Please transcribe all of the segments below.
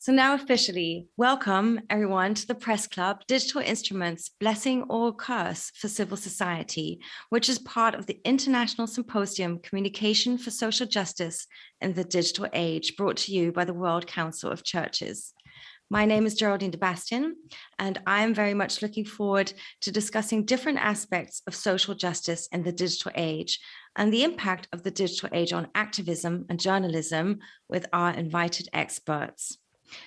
So now officially, welcome everyone to the Press Club, Digital Instruments, Blessing or Curse for Civil Society, which is part of the International Symposium, Communication for Social Justice in the Digital Age, brought to you by the World Council of Churches. My name is Geraldine de Bastien, and I am very much looking forward to discussing different aspects of social justice in the digital age and the impact of the digital age on activism and journalism with our invited experts.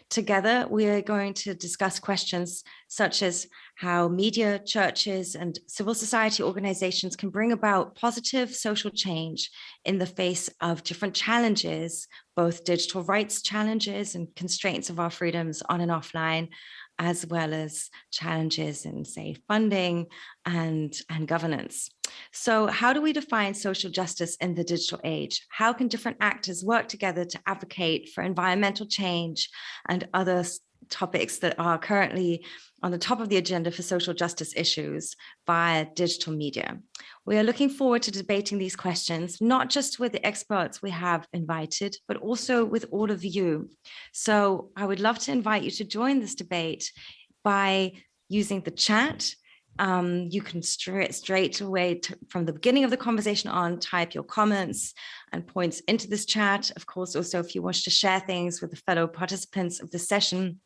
Together, we are going to discuss questions such as how media, churches, and civil society organizations can bring about positive social change in the face of different challenges, both digital rights challenges and constraints of our freedoms on and offline, as well as challenges in, say, funding and governance. So how do we define social justice in the digital age? How can different actors work together to advocate for environmental change and other topics that are currently on the top of the agenda for social justice issues via digital media? We are looking forward to debating these questions, not just with the experts we have invited, but also with all of you. So I would love to invite you to join this debate by using the chat. You can straight away from the beginning of the conversation on type your comments and points into this chat. Of course, also if you wish to share things with the fellow participants of the session,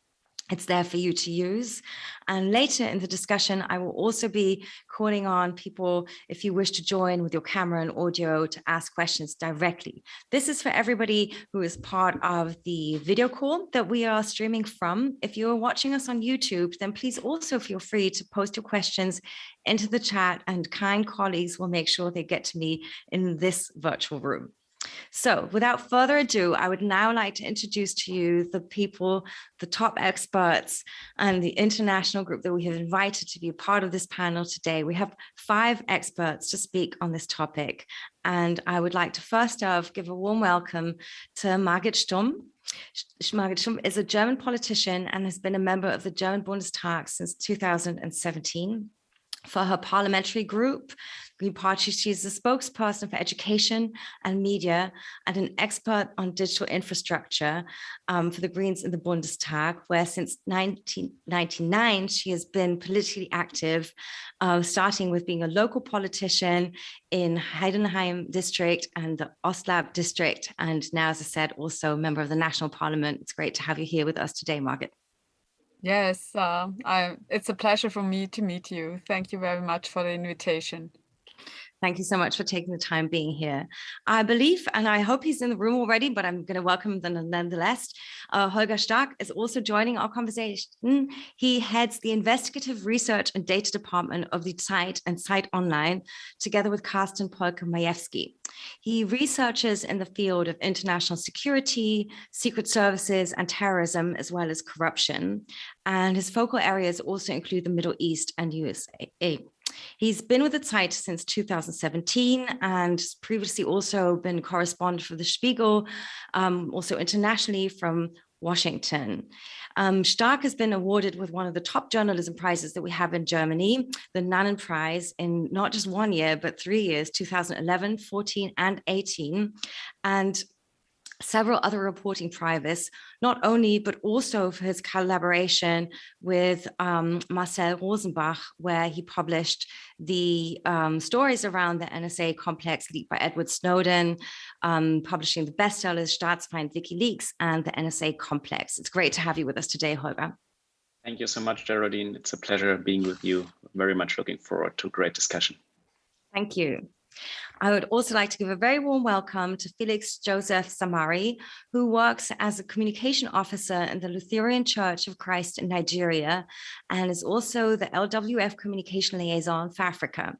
it's there for you to use. And later in the discussion, I will also be calling on people if you wish to join with your camera and audio to ask questions directly. This is for everybody who is part of the video call that we are streaming from. If you're watching us on YouTube, then please also feel free to post your questions into the chat, and kind colleagues will make sure they get to me in this virtual room. So without further ado, I would now like to introduce to you the people, the top experts and the international group that we have invited to be a part of this panel today. We have 5 experts to speak on this topic. And I would like to first off give a warm welcome to Margit Stumm. Margit Stumm is a German politician and has been a member of the German Bundestag since 2017. For her parliamentary group, Green Party, she's a spokesperson for education and media and an expert on digital infrastructure for the Greens in the Bundestag, where since 1999, she has been politically active, starting with being a local politician in Heidenheim district and the Ostlab district. And now, as I said, also a member of the National Parliament. It's great to have you here with us today, Margit. Yes, it's a pleasure for me to meet you. Thank you very much for the invitation. Thank you so much for taking the time being here. I believe, and I hope he's in the room already, but I'm going to welcome them nonetheless. Holger Stark is also joining our conversation. He heads the Investigative Research and Data Department of the Zeit and Zeit Online, together with Carsten Polke-Majewski. He researches in the field of international security, secret services, and terrorism, as well as corruption. And his focal areas also include the Middle East and USA. He's been with the Zeit since 2017 and previously also been correspondent for the Spiegel, also internationally from Washington. Stark has been awarded with one of the top journalism prizes that we have in Germany, the Nannen Prize, in not just 1 year, but 3 years, 2011, 14, and 18. And several other reporting prizes, not only, but also for his collaboration with Marcel Rosenbach, where he published the stories around the NSA complex leaked by Edward Snowden, publishing the bestsellers Staatsfeind WikiLeaks and the NSA complex. It's great to have you with us today, Holger. Thank you so much, Geraldine. It's a pleasure being with you. Very much looking forward to a great discussion. Thank you. I would also like to give a very warm welcome to Felix Joseph Samari, who works as a communication officer in the Lutheran Church of Christ in Nigeria and is also the LWF communication liaison for Africa.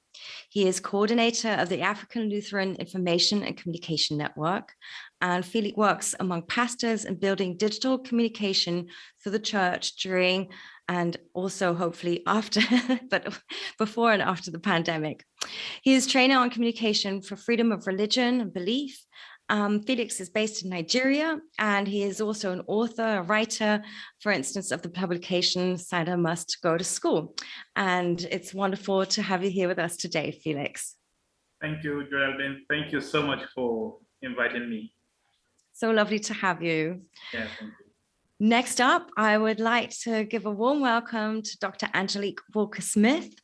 He is coordinator of the African Lutheran Information and Communication Network, and Felix works among pastors in building digital communication for the church during and also hopefully after, but before and after the pandemic. He is trainer on communication for freedom of religion and belief. Felix is based in Nigeria, and he is also an author, a writer, for instance, of the publication Santa Must Go to School. And it's wonderful to have you here with us today, Felix. Thank you, Geraldine. Thank you so much for inviting me. So lovely to have you. Yeah, thank you. Next up, I would like to give a warm welcome to Dr. Angelique Walker-Smith.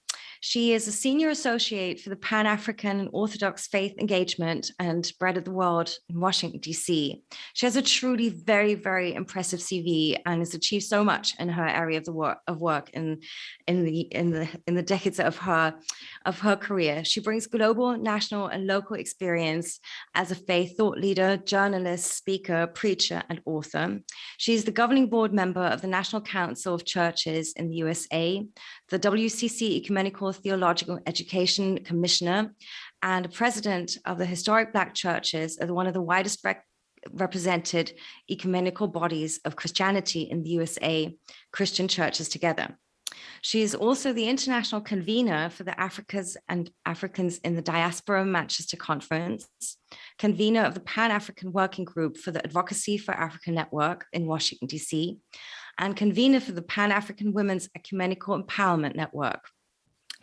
She is a senior associate for the Pan-African and Orthodox Faith Engagement and Bread of the World in Washington, D.C. She has a truly very, very impressive CV and has achieved so much in her area of work in the decades of her career. She brings global, national, and local experience as a faith thought leader, journalist, speaker, preacher, and author. She's the governing board member of the National Council of Churches in the USA, the WCC Ecumenical Theological Education Commissioner, and president of the Historic Black Churches, as one of the widest represented ecumenical bodies of Christianity in the USA, Christian Churches Together. She is also the international convener for the Africans in the Diaspora Manchester Conference, convener of the Pan-African Working Group for the Advocacy for Africa Network in Washington, D.C., and convener for the Pan-African Women's Ecumenical Empowerment Network.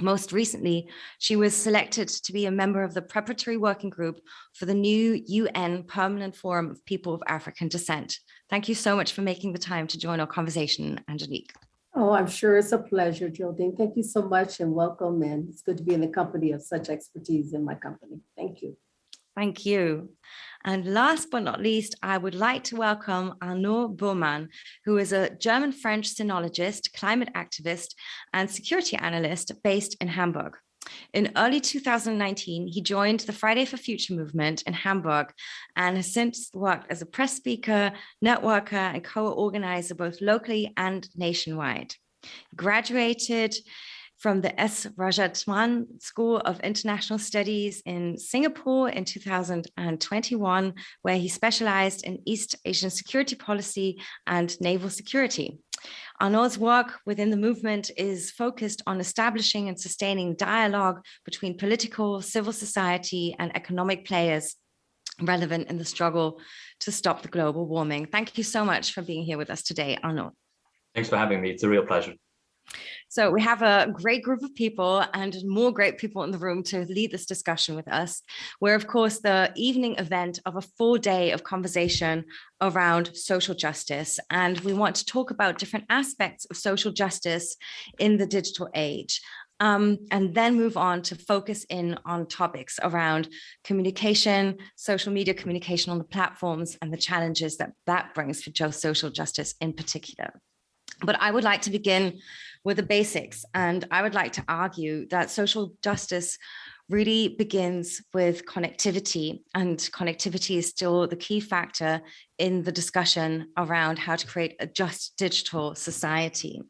Most recently, she was selected to be a member of the preparatory working group for the new UN Permanent Forum of People of African Descent. Thank you so much for making the time to join our conversation, Angelique. Oh, I'm sure it's a pleasure, Geraldine. Thank you so much and welcome. And it's good to be in the company of such expertise in my company. Thank you. Thank you. And last but not least, I would like to welcome Arnold Bowman, who is a German-French sinologist, climate activist, and security analyst based in Hamburg. In early 2019, he joined the Friday for Future movement in Hamburg and has since worked as a press speaker, networker, and co-organizer both locally and nationwide. He graduated from the S. Rajatwan School of International Studies in Singapore in 2021, where he specialized in East Asian security policy and naval security. Arnold's work within the movement is focused on establishing and sustaining dialogue between political, civil society, and economic players relevant in the struggle to stop the global warming. Thank you so much for being here with us today, Arnold. Thanks for having me. It's a real pleasure. So we have a great group of people and more great people in the room to lead this discussion with us. We're, of course, the evening event of a full day of conversation around social justice. And we want to talk about different aspects of social justice in the digital age. And then move on to focus in on topics around communication, social media communication on the platforms, and the challenges that brings for social justice in particular. But I would like to begin with the basics, and I would like to argue that social justice really begins with connectivity, and connectivity is still the key factor in the discussion around how to create a just digital society.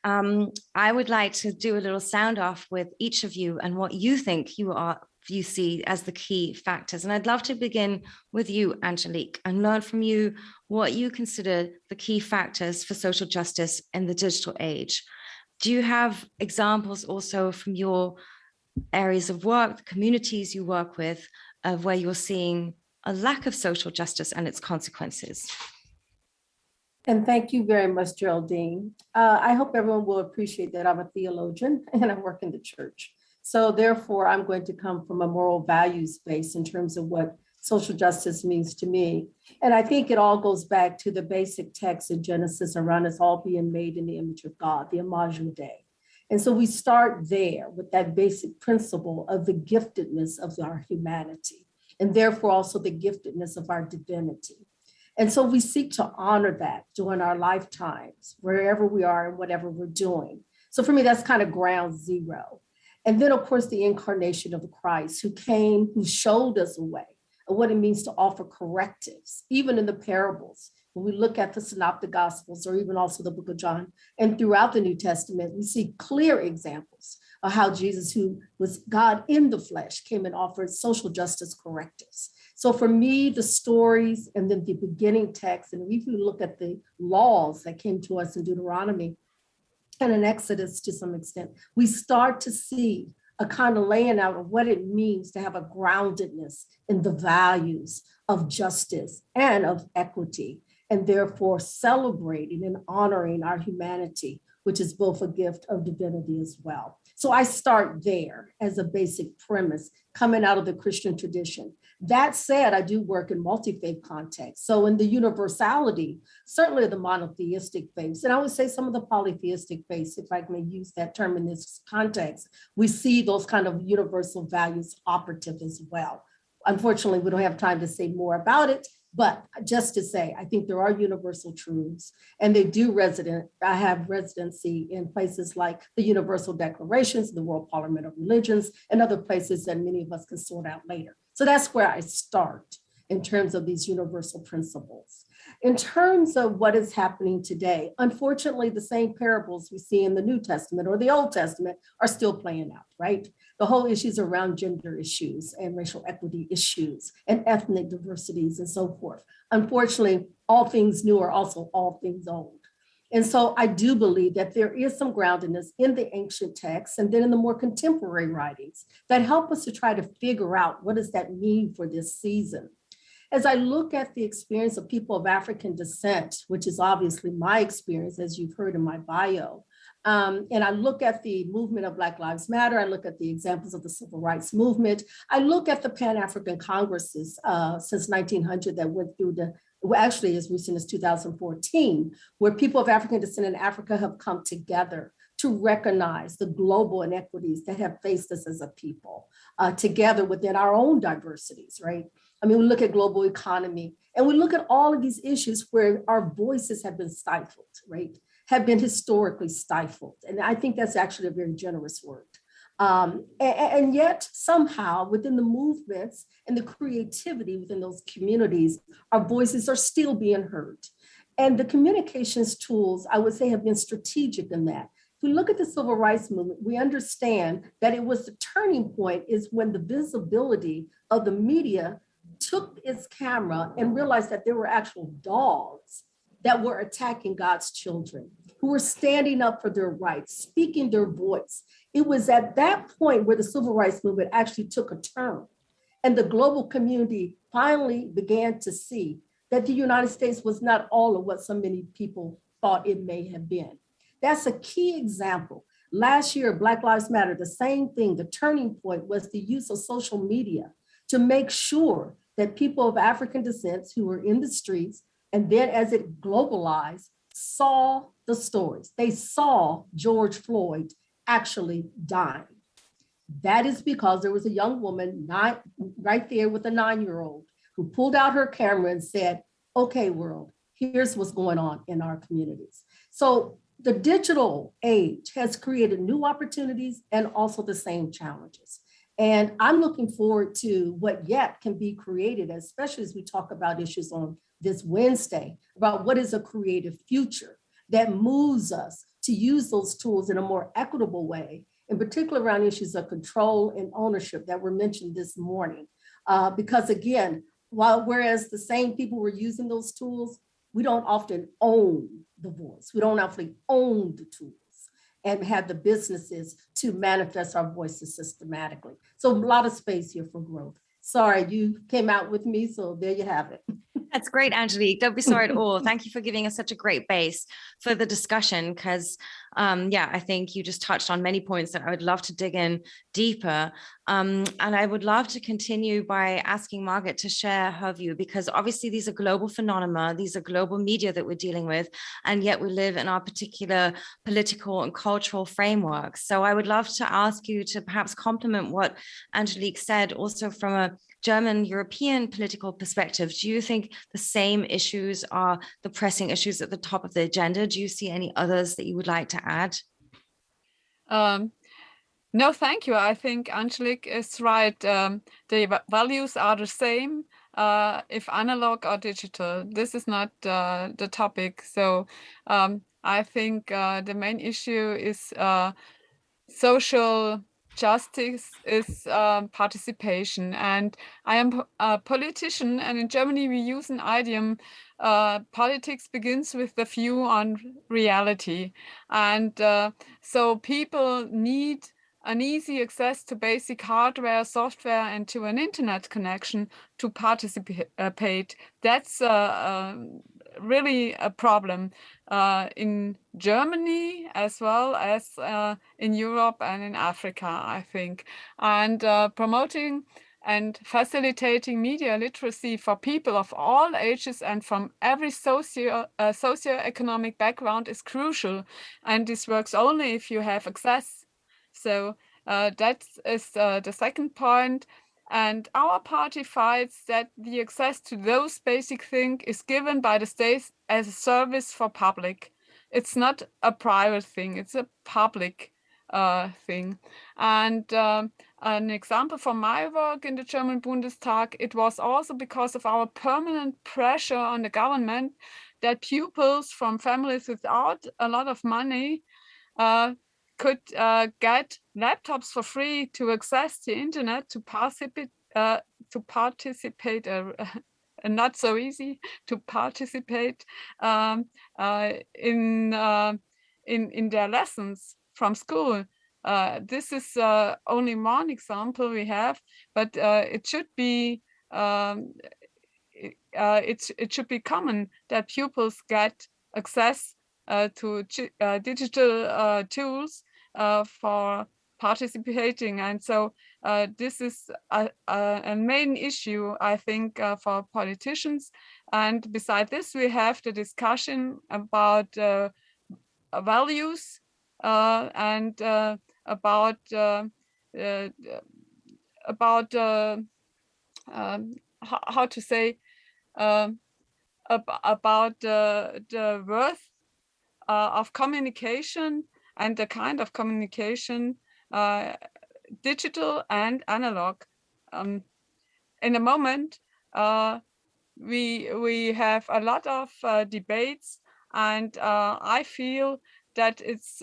I would like to do a little sound off with each of you and what you think you see as the key factors. And I'd love to begin with you, Angelique, and learn from you what you consider the key factors for social justice in the digital age. Do you have examples also from your areas of work, the communities you work with, of where you're seeing a lack of social justice and its consequences? And thank you very much, Geraldine. I hope everyone will appreciate that I'm a theologian and I work in the church. So therefore, I'm going to come from a moral values base in terms of what social justice means to me. And I think it all goes back to the basic text in Genesis around us all being made in the image of God, the Imago Dei. And so we start there with that basic principle of the giftedness of our humanity, and therefore also the giftedness of our divinity. And so we seek to honor that during our lifetimes, wherever we are and whatever we're doing. So for me, that's kind of ground zero. And then, of course, the incarnation of Christ who came, who showed us a way of what it means to offer correctives, even in the parables. When we look at the Synoptic Gospels or even also the book of John and throughout the New Testament, we see clear examples of how Jesus, who was God in the flesh, came and offered social justice correctives. So for me, the stories and then the beginning text, and if we look at the laws that came to us in Deuteronomy and in Exodus to some extent, we start to see a kind of laying out of what it means to have a groundedness in the values of justice and of equity, and therefore celebrating and honoring our humanity, which is both a gift of divinity as well. So I start there as a basic premise coming out of the Christian tradition. That said, I do work in multi-faith context. So in the universality, certainly the monotheistic faiths, and I would say some of the polytheistic faiths, if I may use that term in this context, we see those kind of universal values operative as well. Unfortunately, we don't have time to say more about it, but just to say, I think there are universal truths, and they do I have residency in places like the Universal Declarations, the World Parliament of Religions, and other places that many of us can sort out later. So that's where I start in terms of these universal principles. In terms of what is happening today, unfortunately, the same parables we see in the New Testament or the Old Testament are still playing out, right? The whole issues around gender issues and racial equity issues and ethnic diversities and so forth. Unfortunately, all things new are also all things old. And so I do believe that there is some groundedness in the ancient texts and then in the more contemporary writings that help us to try to figure out what does that mean for this season. As I look at the experience of people of African descent, which is obviously my experience, as you've heard in my bio, and I look at the movement of Black Lives Matter, I look at the examples of the Civil Rights Movement, I look at the Pan-African Congresses since 1900 that went through actually as recent as 2014, where people of African descent in Africa have come together to recognize the global inequities that have faced us as a people, together within our own diversities, right? I mean, we look at global economy and we look at all of these issues where our voices have been stifled, right? Have been historically stifled. And I think that's actually a very generous word. And yet somehow within the movements and the creativity within those communities, our voices are still being heard. And the communications tools, I would say, have been strategic in that. If we look at the Civil Rights Movement, we understand that it was the turning point is when the visibility of the media took its camera and realized that there were actual dogs that were attacking God's children, who were standing up for their rights, speaking their voice. It was at that point where the Civil Rights Movement actually took a turn. And the global community finally began to see that the United States was not all of what so many people thought it may have been. That's a key example. Last year, Black Lives Matter, the same thing, the turning point was the use of social media to make sure that people of African descent who were in the streets, and then as it globalized, saw the stories. They saw George Floyd actually dying. That is because there was a young woman right there with a 9-year-old who pulled out her camera and said, okay, world, here's what's going on in our communities. So the digital age has created new opportunities and also the same challenges. And I'm looking forward to what yet can be created, especially as we talk about issues on this Wednesday, about what is a creative future that moves us to use those tools in a more equitable way, in particular around issues of control and ownership that were mentioned this morning. Because again, whereas the same people were using those tools, we don't often own the voice. We don't often own the tools and have the businesses to manifest our voices systematically. So a lot of space here for growth. Sorry, you came out with me, so there you have it. That's great, Angelique. Don't be sorry at all. Thank you for giving us such a great base for the discussion, because I think you just touched on many points that I would love to dig in deeper. And I would love to continue by asking Margaret to share her view, because obviously these are global phenomena, these are global media that we're dealing with, and yet we live in our particular political and cultural frameworks. So I would love to ask you to perhaps complement what Angelique said, also from a German European political perspective. Do you think the same issues are the pressing issues at the top of the agenda? Do you see any others that you would like to add? No, thank you. I think Angelique is right. The values are the same, if analog or digital. This is not the topic. So I think the main issue is social justice, is participation. And I am a politician, and in Germany we use an idiom, politics begins with the view on reality. And so people need an easy access to basic hardware, software, and to an internet connection to participate. That's really a problem in Germany as well as in Europe and in Africa, I think. And promoting and facilitating media literacy for people of all ages and from every socioeconomic background is crucial. And this works only if you have access. So that is the second point. And our party fights that the access to those basic things is given by the state as a service for public. It's not a private thing, it's a public thing. And an example from my work in the German Bundestag, it was also because of our permanent pressure on the government that pupils from families without a lot of money could get laptops for free to access the internet, to participate not so easy to participate in their lessons from school. This is only one example we have, but it should be it should be common that pupils get access to digital tools for participating. And so this is a main issue, I think, for politicians. And beside this, we have the discussion about values and about how to say about the worth of communication and the kind of communication, digital and analog. In a moment, we have a lot of debates, and I feel that it's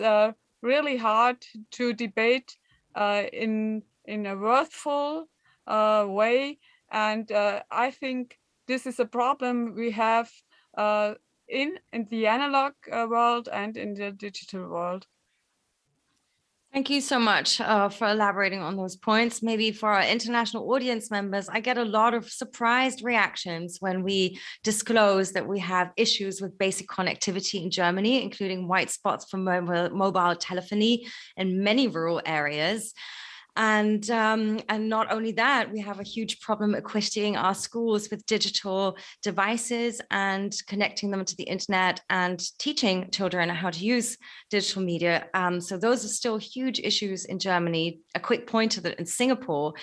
really hard to debate in a worthful way. And I think this is a problem we have in the analog world and in the digital world. Thank you so much for elaborating on those points. Maybe for our international audience members, I get a lot of surprised reactions when we disclose that we have issues with basic connectivity in Germany, including white spots for mobile telephony in many rural areas. And not only that, we have a huge problem equipping our schools with digital devices and connecting them to the internet and teaching children how to use digital media. So those are still huge issues in Germany. A quick pointer that in Singapore,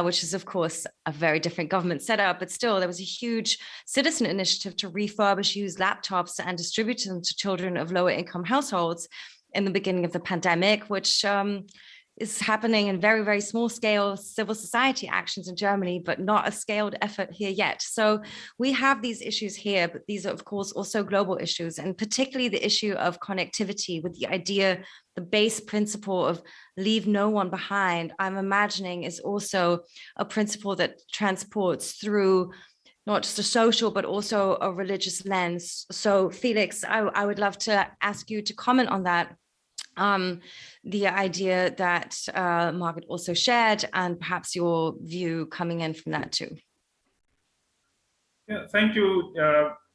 which is of course a very different government setup, but still there was a huge citizen initiative to refurbish used laptops and distribute them to children of lower income households in the beginning of the pandemic, which is happening in very, very small scale civil society actions in Germany, but not a scaled effort here yet. So we have these issues here, but these are of course also global issues, and particularly the issue of connectivity with the idea, the base principle of leave no one behind, I'm imagining is also a principle that transports through not just a social, but also a religious lens. So Felix, I would love to ask you to comment on that. The idea that Margaret also shared, and perhaps your view coming in from that too. Yeah, thank you,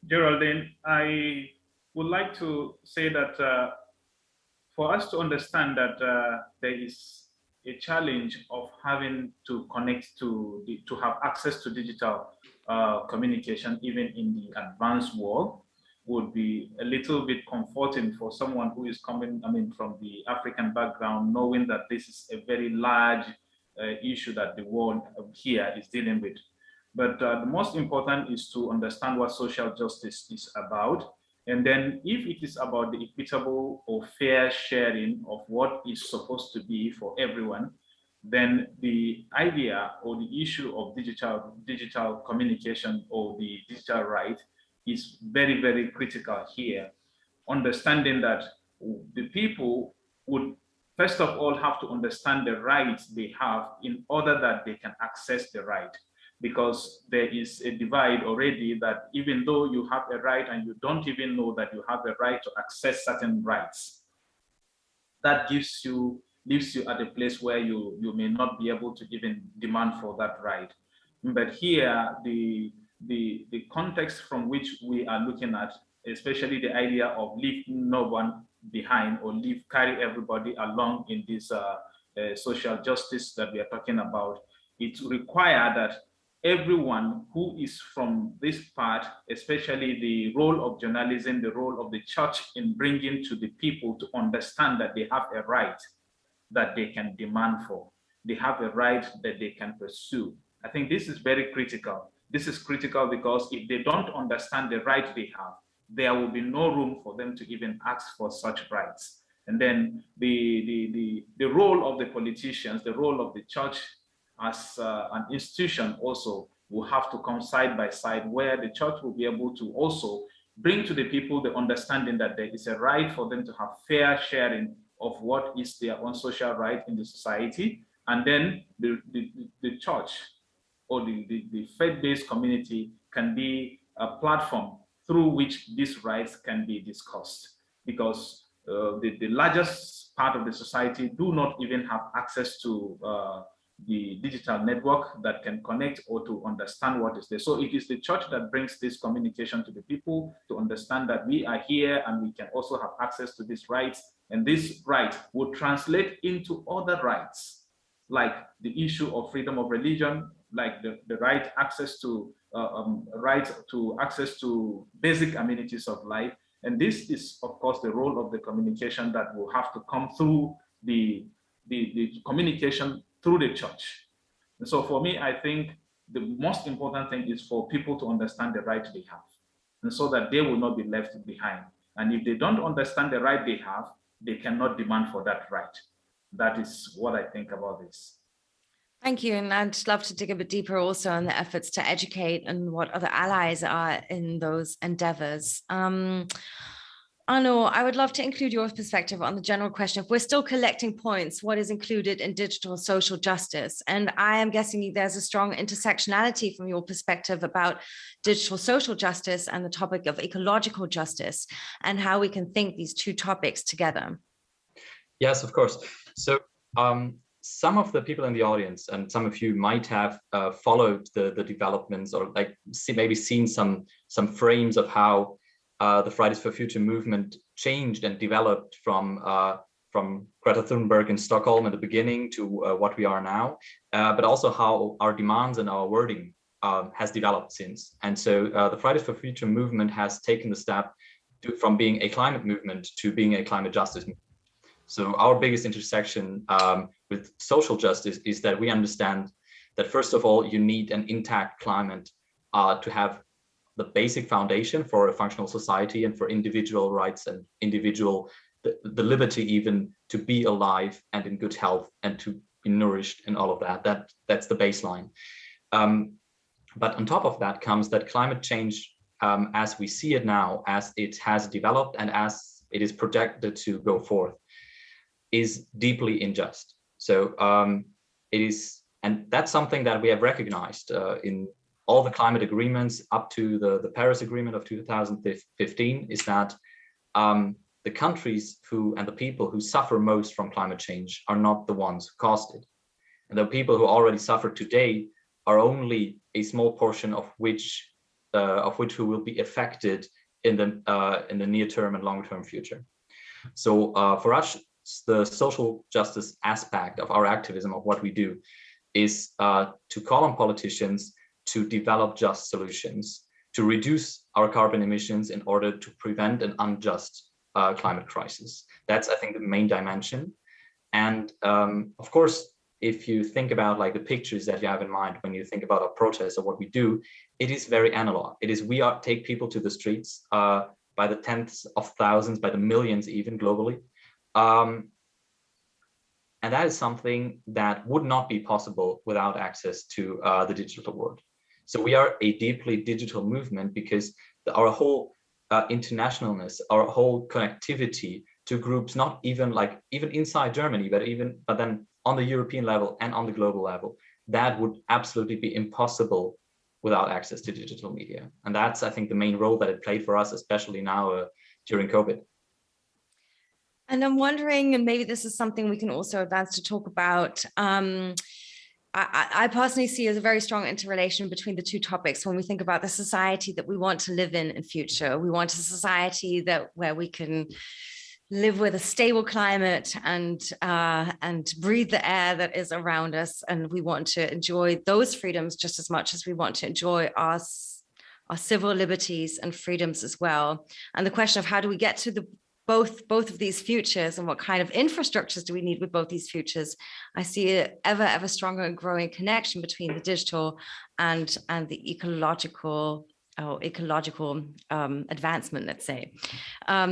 Geraldine. I would like to say that for us to understand that there is a challenge of having to connect to have access to digital communication, even in the advanced world, would be a little bit comforting for someone who is coming, from the African background, knowing that this is a very large issue that the world here is dealing with. But the most important is to understand what social justice is about. And then if it is about the equitable or fair sharing of what is supposed to be for everyone, then the idea or the issue of digital communication or the digital right is very, very critical here. Understanding that the people would first of all have to understand the rights they have in order that they can access the right. Because there is a divide already that even though you have a right and you don't even know that you have a right to access certain rights, that leaves you at a place where you may not be able to even demand for that right. But here, the context from which we are looking at, especially the idea of leave no one behind or carry everybody along in this social justice that we are talking about, it requires that everyone who is from this part, especially the role of journalism, the role of the church in bringing to the people to understand that they have a right that they can demand for. They have a right that they can pursue. I think this is very critical. This is critical because if they don't understand the right they have, there will be no room for them to even ask for such rights. And then the role of the politicians, the role of the church as an institution also will have to come side by side, where the church will be able to also bring to the people the understanding that there is a right for them to have fair sharing of what is their own social right in the society. And then the church or the faith-based community can be a platform through which these rights can be discussed, because the largest part of the society do not even have access to the digital network that can connect or to understand what is there. So it is the church that brings this communication to the people to understand that we are here and we can also have access to these rights. And this right will translate into other rights, like the issue of freedom of religion, like the right access to access to basic amenities of life. And this is, of course, the role of the communication that will have to come through the communication through the church. And so for me, I think the most important thing is for people to understand the right they have, and so that they will not be left behind. And if they don't understand the right they have, they cannot demand for that right. That is what I think about this. Thank you. And I'd love to dig a bit deeper also on the efforts to educate and what other allies are in those endeavors. Arno, I would love to include your perspective on the general question. If we're still collecting points, what is included in digital social justice? And I am guessing there's a strong intersectionality from your perspective about digital social justice and the topic of ecological justice, and how we can think these two topics together. Yes, of course. So some of the people in the audience, and some of you might have followed the developments, or like maybe seen some frames of how the Fridays for Future movement changed and developed from Greta Thunberg in Stockholm at the beginning to what we are now, but also how our demands and our wording has developed since. And so the Fridays for Future movement has taken the step from being a climate movement to being a climate justice movement. So our biggest intersection with social justice is that we understand that, first of all, you need an intact climate to have the basic foundation for a functional society and for individual rights and the liberty even to be alive and in good health and to be nourished and all of that. That's the baseline. But on top of that comes that climate change, as we see it now, as it has developed and as it is projected to go forth, is deeply unjust. So it is, and that's something that we have recognized in all the climate agreements up to the Paris Agreement of 2015, is that the countries and the people who suffer most from climate change are not the ones who caused it. And the people who already suffer today are only a small portion of which who will be affected in the near term and long term future. So for us, the social justice aspect of our activism, of what we do, is to call on politicians to develop just solutions, to reduce our carbon emissions in order to prevent an unjust climate crisis. That's, I think, the main dimension. And of course, if you think about like the pictures that you have in mind when you think about our protests or what we do, it is very analog. It is take people to the streets by the tens of thousands, by the millions even globally. And that is something that would not be possible without access to the digital world. So we are a deeply digital movement because our whole internationalness, our whole connectivity to groups, not even inside Germany, but then on the European level and on the global level, that would absolutely be impossible without access to digital media. And that's, I think, the main role that it played for us, especially now during COVID. And I'm wondering, and maybe this is something we can also advance to talk about, I personally see as a very strong interrelation between the two topics when we think about the society that we want to live in future. We want a society where we can live with a stable climate and breathe the air that is around us. And we want to enjoy those freedoms just as much as we want to enjoy our civil liberties and freedoms as well. And the question of how do we get to the both of these futures, and what kind of infrastructures do we need with both these futures? I see an ever stronger and growing connection between the digital and the ecological advancement, let's say.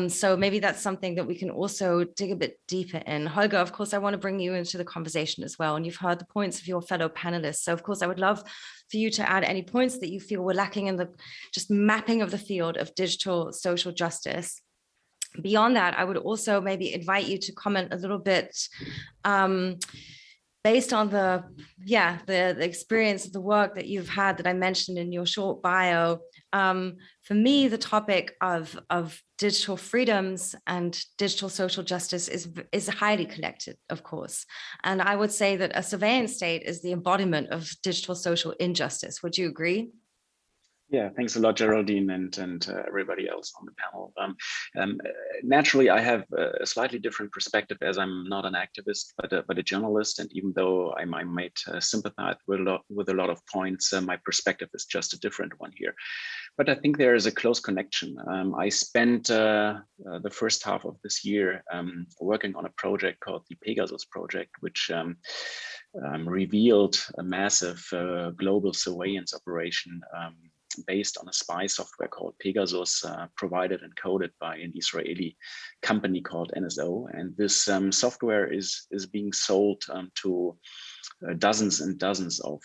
So maybe that's something that we can also dig a bit deeper in. Holger, of course, I want to bring you into the conversation as well. And you've heard the points of your fellow panelists. So of course, I would love for you to add any points that you feel were lacking in the just mapping of the field of digital social justice. Beyond that, I would also maybe invite you to comment a little bit based on the experience of the work that you've had that I mentioned in your short bio. For me, the topic of digital freedoms and digital social justice is highly connected, of course. And I would say that a surveillance state is the embodiment of digital social injustice. Would you agree? Yeah, thanks a lot, Geraldine, and everybody else on the panel. Naturally, I have a slightly different perspective, as I'm not an activist, but a journalist. And even though I might sympathize with a lot of points, my perspective is just a different one here. But I think there is a close connection. I spent the first half of this year working on a project called the Pegasus Project, which revealed a massive global surveillance operation based on a spy software called Pegasus, provided and coded by an Israeli company called NSO. And this software is being sold to dozens and dozens of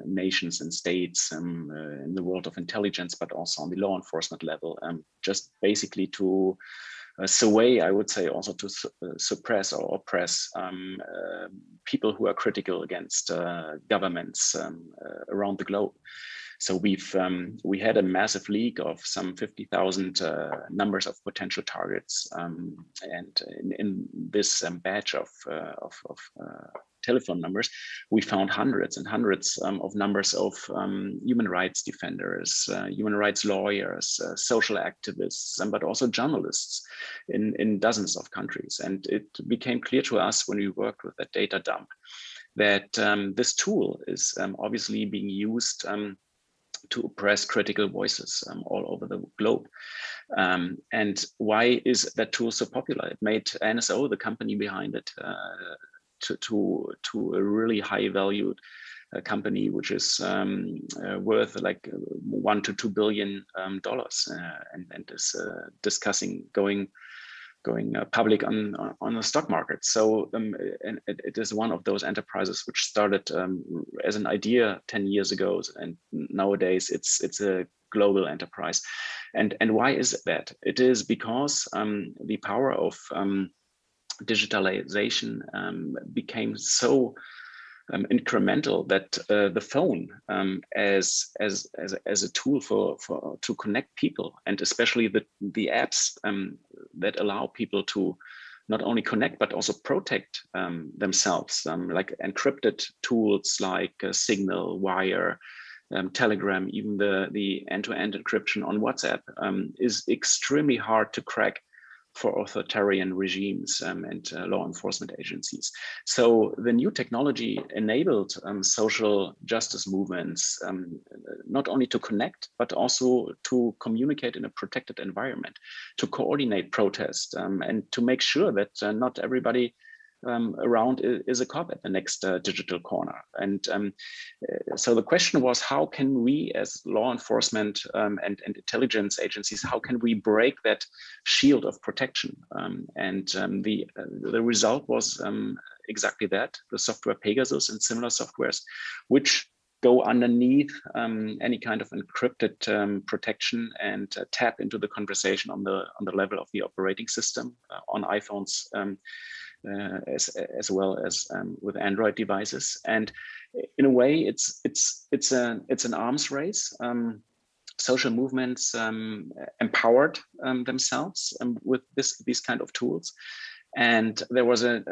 nations and states in the world of intelligence, but also on the law enforcement level, just basically to survey, I would say, also to suppress or oppress people who are critical against governments around the globe. So we had a massive leak of some 50,000 numbers of potential targets, and in this batch of telephone numbers, we found hundreds and hundreds of numbers of human rights defenders, human rights lawyers, social activists, but also journalists in dozens of countries. And it became clear to us when we worked with that data dump that this tool is obviously being used to oppress critical voices all over the globe. And why is that tool so popular? It made NSO, the company behind it, to a really high valued company, which is worth like $1 to $2 billion, and is discussing going public on the stock market. So and it is one of those enterprises which started as an idea 10 years ago, and nowadays it's a global enterprise. And why is that? It is because the power of digitalization became so incremental that the phone as a tool for to connect people, and especially the apps that allow people to not only connect but also protect themselves, like encrypted tools like Signal, Wire, Telegram, even the end-to-end encryption on WhatsApp is extremely hard to crack for authoritarian regimes and law enforcement agencies. So the new technology enabled social justice movements not only to connect, but also to communicate in a protected environment, to coordinate protest, and to make sure that not everybody around is a cop at the next digital corner. And so the question was, how can we as law enforcement and intelligence agencies, how can we break that shield of protection? The result was exactly that, the software Pegasus and similar softwares, which go underneath any kind of encrypted protection and tap into the conversation on the level of the operating system on iPhones, as well as with Android devices. And in a way, it's an arms race. Social movements empowered themselves with these kind of tools, And there was a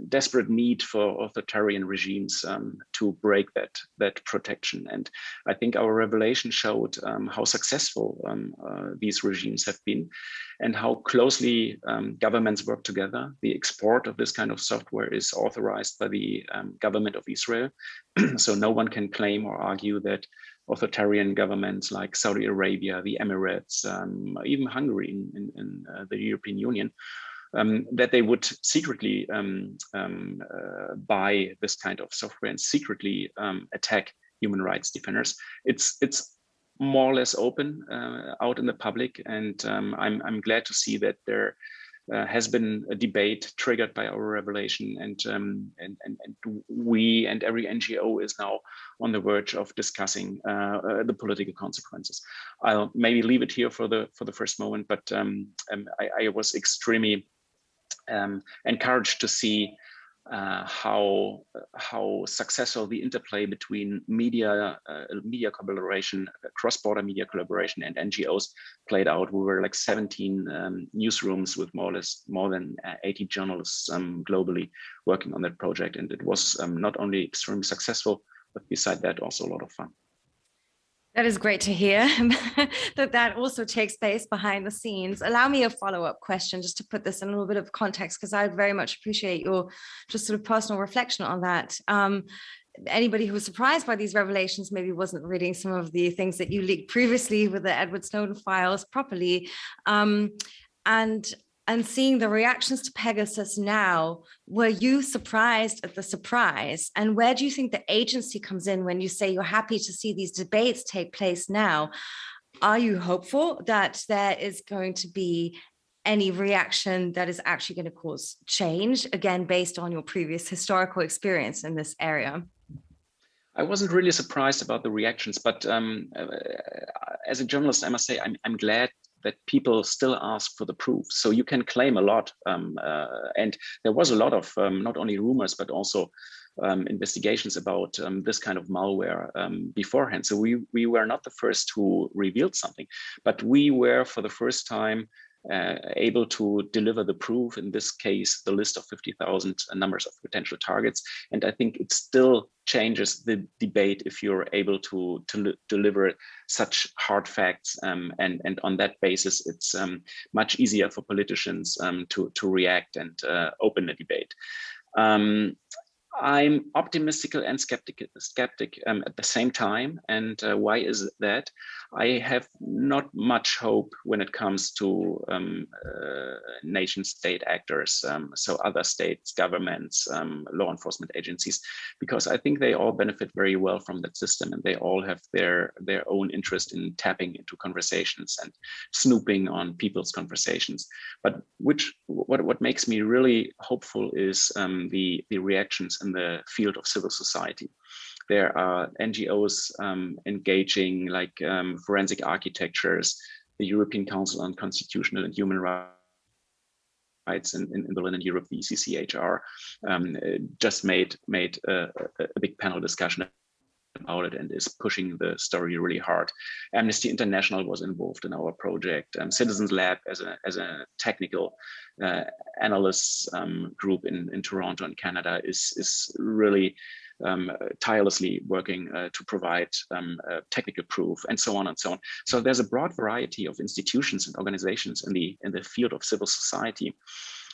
desperate need for authoritarian regimes to break that protection. And I think our revelation showed how successful these regimes have been and how closely governments work together. The export of this kind of software is authorized by the government of Israel. So no one can claim or argue that authoritarian governments like Saudi Arabia, the Emirates, even Hungary in the European Union, that they would secretly buy this kind of software and secretly attack human rights defenders. It's more or less open out in the public, and I'm glad to see that there has been a debate triggered by our revelation, and we and every NGO is now on the verge of discussing the political consequences. I'll maybe leave it here for the first moment, but I was extremely encouraged to see how successful the interplay between media collaboration, cross-border media collaboration, and NGOs played out. We were like 17 newsrooms with more than 80 journalists globally working on that project, and it was not only extremely successful, but beside that also a lot of fun. That is great to hear that also takes place behind the scenes. Allow me a follow-up question just to put this in a little bit of context, because I very much appreciate your just sort of personal reflection on that. Anybody who was surprised by these revelations maybe wasn't reading some of the things that you leaked previously with the Edward Snowden files properly. And seeing the reactions to Pegasus now, were you surprised at the surprise? And where do you think the agency comes in when you say you're happy to see these debates take place now? Are you hopeful that there is going to be any reaction that is actually going to cause change, again, based on your previous historical experience in this area? I wasn't really surprised about the reactions, but as a journalist, I must say I'm glad that people still ask for the proof. So you can claim a lot. And there was a lot of not only rumors, but also investigations about this kind of malware beforehand. So we were not the first who revealed something, but we were for the first time able to deliver the proof, in this case, the list of 50,000 numbers of potential targets. And I think it still changes the debate if you're able to deliver such hard facts. And on that basis, it's much easier for politicians to react and open a debate. I'm optimistic and skeptic at the same time. And why is that? I have not much hope when it comes to nation state actors, so other states, governments, law enforcement agencies, because I think they all benefit very well from that system, and they all have their own interest in tapping into conversations and snooping on people's conversations. But what makes me really hopeful is the reactions in the field of civil society. There are NGOs engaging, like forensic architectures, the European Council on Constitutional and Human Rights in Berlin and Europe, the ECCHR, just made a big panel discussion about it and is pushing the story really hard. Amnesty International was involved in our project. Citizens Lab as a technical analysts group in Toronto and Canada is really tirelessly working to provide technical proof, and so on and so on. So there's a broad variety of institutions and organizations in the field of civil society,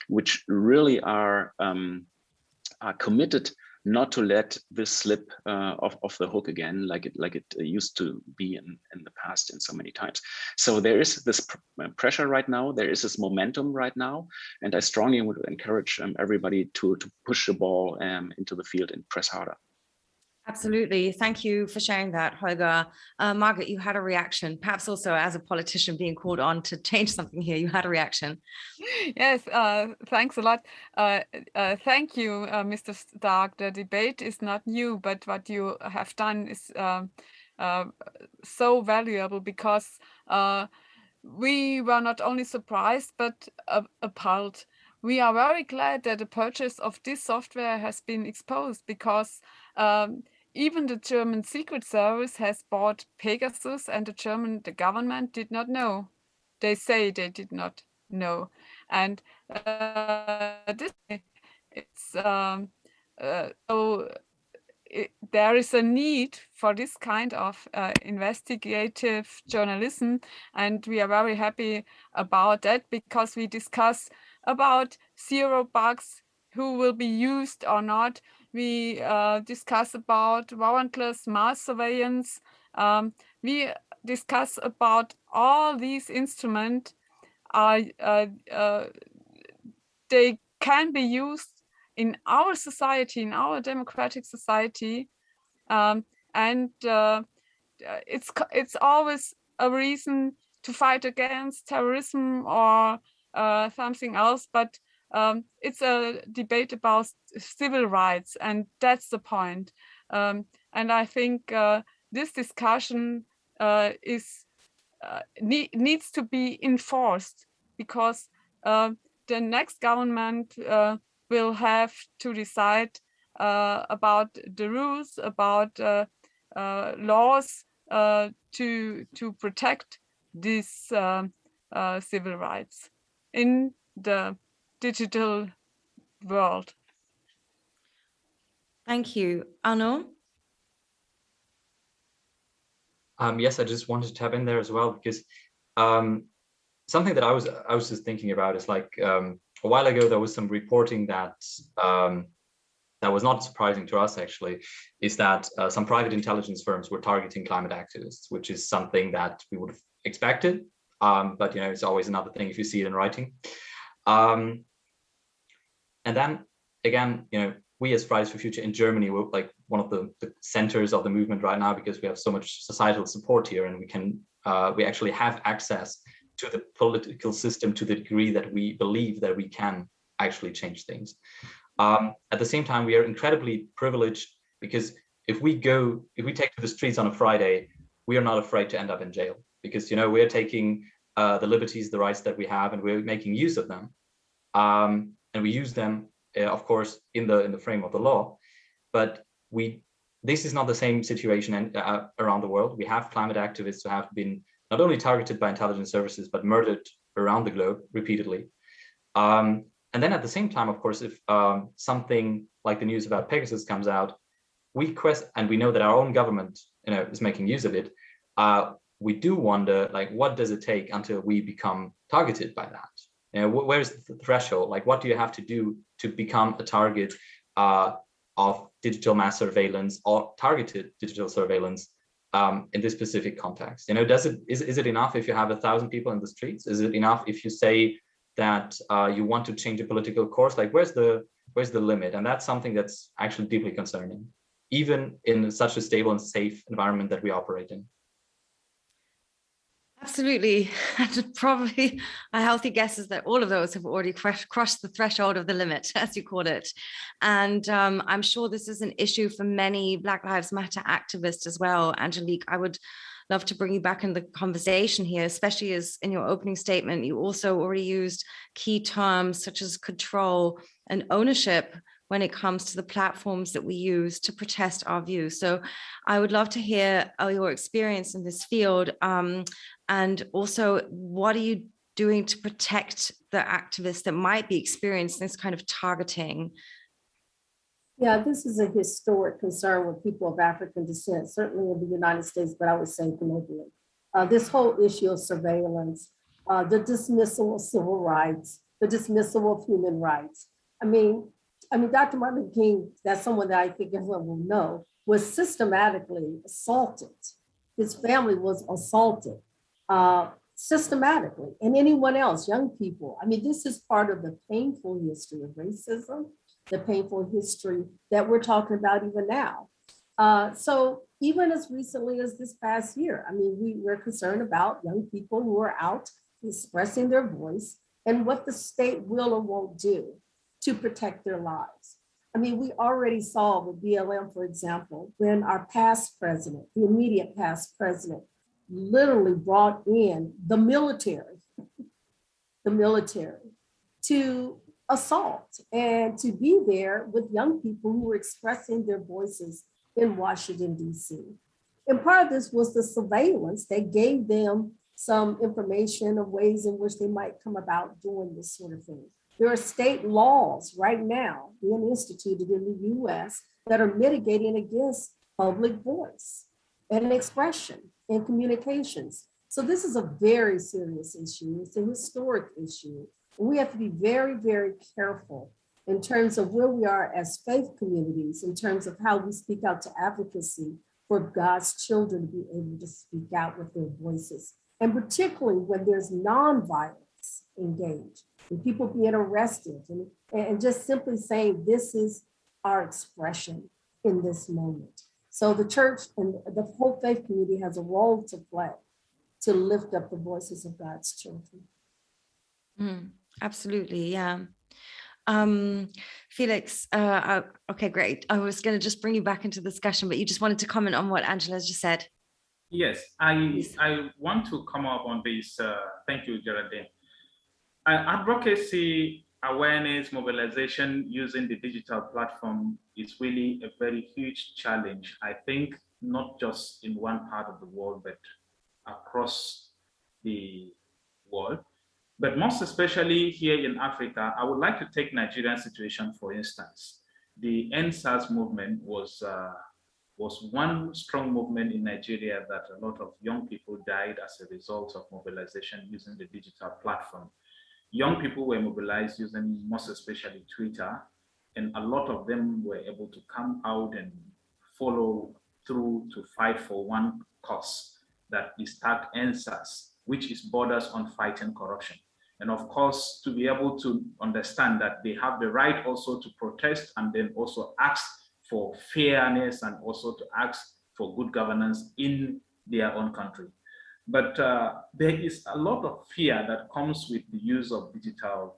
which really are committed not to let this slip off the hook again, like it used to be in the past in so many times. So there is this pressure right now, there is this momentum right now, and I strongly would encourage everybody to push the ball into the field and press harder. Absolutely. Thank you for sharing that, Holger. Margaret, you had a reaction, perhaps also as a politician being called on to change something here, you had a reaction. Yes, thanks a lot. Thank you, Mr. Stark. The debate is not new, but what you have done is so valuable, because we were not only surprised, but appalled. We are very glad that the purchase of this software has been exposed, because even the German Secret Service has bought Pegasus, and the government did not know. They say they did not know. And this it's there is a need for this kind of investigative journalism, and we are very happy about that, because we discuss about zero bugs, who will be used or not. We discuss about warrantless mass surveillance. We discuss about all these instruments. They can be used in our society, in our democratic society, and it's always a reason to fight against terrorism or something else, but it's a debate about civil rights, and that's the point. And I think this discussion needs to be enforced, because the next government will have to decide about the rules, about laws to protect these civil rights in the digital world. Thank you. Arnold? Yes, I just wanted to tap in there as well, because something that I was just thinking about is like a while ago there was some reporting that that was not surprising to us actually, is that some private intelligence firms were targeting climate activists, which is something that we would have expected, but you know, it's always another thing if you see it in writing. And then again, you know, we as Fridays for Future in Germany, we're like one of the centers of the movement right now, because we have so much societal support here, and we actually have access to the political system to the degree that we believe that we can actually change things. At the same time, we are incredibly privileged, because if we take to the streets on a Friday, we are not afraid to end up in jail, because, you know, we're taking the liberties, the rights that we have, and we're making use of them. And we use them, of course, in the frame of the law. But this is not the same situation around the world. We have climate activists who have been not only targeted by intelligence services, but murdered around the globe repeatedly. And then at the same time, of course, if something like the news about Pegasus comes out, and we know that our own government, you know, is making use of it, we do wonder, like, what does it take until we become targeted by that? You know, where's the threshold? Like, what do you have to do to become a target of digital mass surveillance or targeted digital surveillance in this specific context? You know, is it enough if you have 1,000 people in the streets? Is it enough if you say that you want to change a political course? Like, where's the limit? And that's something that's actually deeply concerning, even in such a stable and safe environment that we operate in. Absolutely. And probably a healthy guess is that all of those have already crossed the threshold of the limit, as you called it. And I'm sure this is an issue for many Black Lives Matter activists as well. Angelique, I would love to bring you back in the conversation here, especially as in your opening statement, you also already used key terms such as control and ownership when it comes to the platforms that we use to protest our views. So I would love to hear your experience in this field, and also what are you doing to protect the activists that might be experiencing this kind of targeting? Yeah, this is a historic concern with people of African descent, certainly in the United States, but I would say globally. This whole issue of surveillance, the dismissal of civil rights, the dismissal of human rights. I mean, Dr. Martin Luther King, that's someone that I think everyone will know, was systematically assaulted. His family was assaulted systematically, and anyone else, young people. I mean, this is part of the painful history of racism, the painful history that we're talking about even now. So even as recently as this past year, I mean, we're concerned about young people who are out expressing their voice and what the state will or won't do to protect their lives. I mean, we already saw with BLM, for example, when our past president, the immediate past president, literally brought in the military to assault and to be there with young people who were expressing their voices in Washington, D.C. And part of this was the surveillance that gave them some information of ways in which they might come about doing this sort of thing. There are state laws right now being instituted in the US that are mitigating against public voice and expression and communications. So this is a very serious issue. It's a historic issue. We have to be very, very careful in terms of where we are as faith communities, in terms of how we speak out to advocacy for God's children to be able to speak out with their voices. And particularly when there's nonviolence engaged, and people being arrested and just simply saying, this is our expression in this moment. So the church and the whole faith community has a role to play to lift up the voices of God's children. Absolutely, yeah. Felix, okay, great. I was going to just bring you back into the discussion, but you just wanted to comment on what Angela just said. Yes, I want to come up on this. Thank you, Geraldine. Advocacy, awareness, mobilization using the digital platform is really a very huge challenge. I think not just in one part of the world, but across the world. But most especially here in Africa, I would like to take Nigerian situation, for instance. The NSAS movement was one strong movement in Nigeria that a lot of young people died as a result of mobilization using the digital platform. Young people were mobilized using most especially Twitter, and a lot of them were able to come out and follow through to fight for one cause that is tagged NSAS, which is Borders on Fighting Corruption. And of course, to be able to understand that they have the right also to protest and then also ask for fairness and also to ask for good governance in their own country. But there is a lot of fear that comes with the use of digital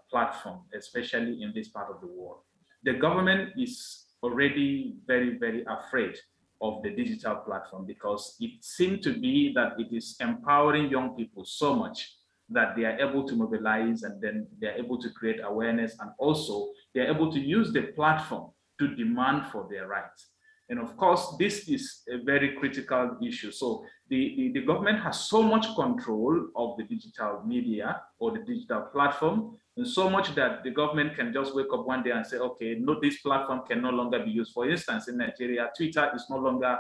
platform, especially in this part of the world. The government is already very, very afraid of the digital platform because it seems to be that it is empowering young people so much that they are able to mobilize and then they are able to create awareness, and also they are able to use the platform to demand for their rights. And of course, this is a very critical issue. So the government has so much control of the digital media or the digital platform, and so much that the government can just wake up one day and say, okay, no, this platform can no longer be used. For instance, in Nigeria, Twitter is no longer,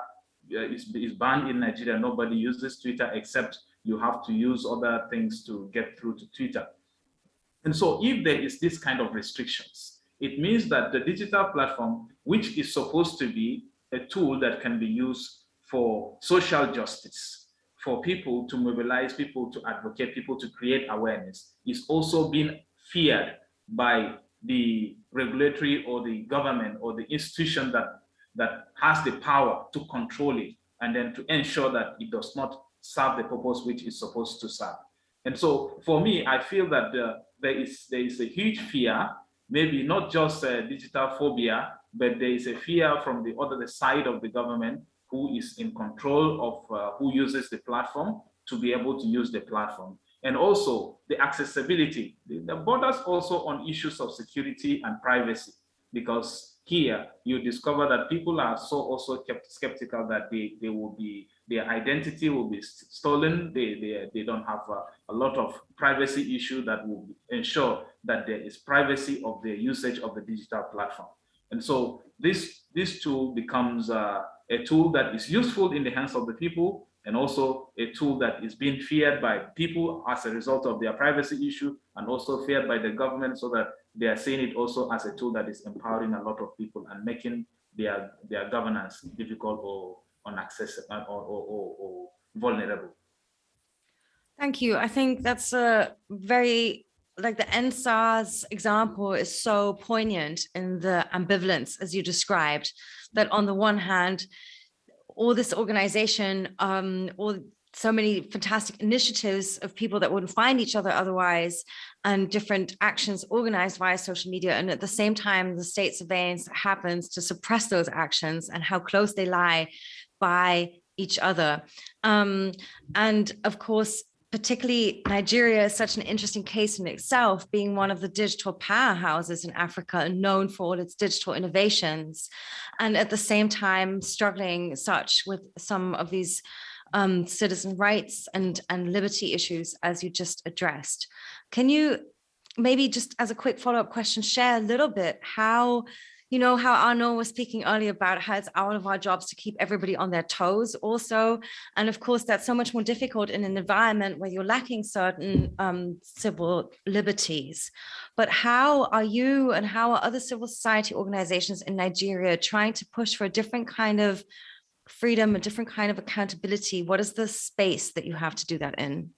is banned in Nigeria. Nobody uses Twitter except you have to use other things to get through to Twitter. And so if there is this kind of restrictions, it means that the digital platform, which is supposed to be a tool that can be used for social justice, for people to mobilize, people to advocate, people to create awareness, is also being feared by the regulatory or the government or the institution that has the power to control it and then to ensure that it does not serve the purpose which it's supposed to serve. And so for me, I feel that there is a huge fear, maybe not just digital phobia, but there is a fear from the other side of the government who is in control of who uses the platform to be able to use the platform. And also the accessibility. The borders also on issues of security and privacy, because here you discover that people are so also kept skeptical that their identity will be stolen. They don't have a lot of privacy issue that will ensure that there is privacy of the usage of the digital platform. And so this tool becomes a tool that is useful in the hands of the people, and also a tool that is being feared by people as a result of their privacy issue, and also feared by the government, so that they are seeing it also as a tool that is empowering a lot of people and making their governance difficult or inaccessible or vulnerable. Thank you. I think that's a very, like the NSAS example is so poignant in the ambivalence, as you described, that on the one hand, all this organization, all so many fantastic initiatives of people that wouldn't find each other otherwise, and different actions organized via social media. And at the same time, the state surveillance happens to suppress those actions and how close they lie by each other. And of course, particularly Nigeria is such an interesting case in itself, being one of the digital powerhouses in Africa and known for all its digital innovations. And at the same time, struggling such with some of these citizen rights and liberty issues, as you just addressed. Can you maybe just as a quick follow-up question, share a little bit how, you know, how Arnold was speaking earlier about how it's out of our jobs to keep everybody on their toes also. And of course, that's so much more difficult in an environment where you're lacking certain civil liberties. But how are you and how are other civil society organizations in Nigeria trying to push for a different kind of freedom, a different kind of accountability? What is the space that you have to do that in?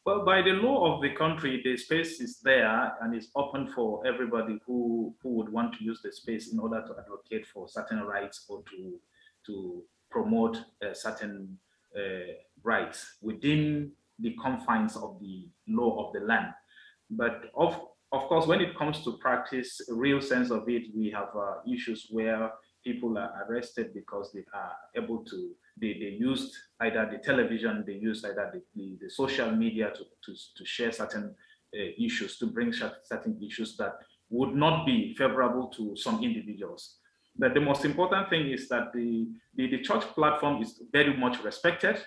Well, by the law of the country, the space is there and is open for everybody who would want to use the space in order to advocate for certain rights or to promote certain rights within the confines of the law of the land. But of course, when it comes to practice, a real sense of it, we have issues where people are arrested because they are able to, they used either the television, they used either the social media to share certain issues, to bring certain issues that would not be favorable to some individuals. But the most important thing is that the church platform is very much respected,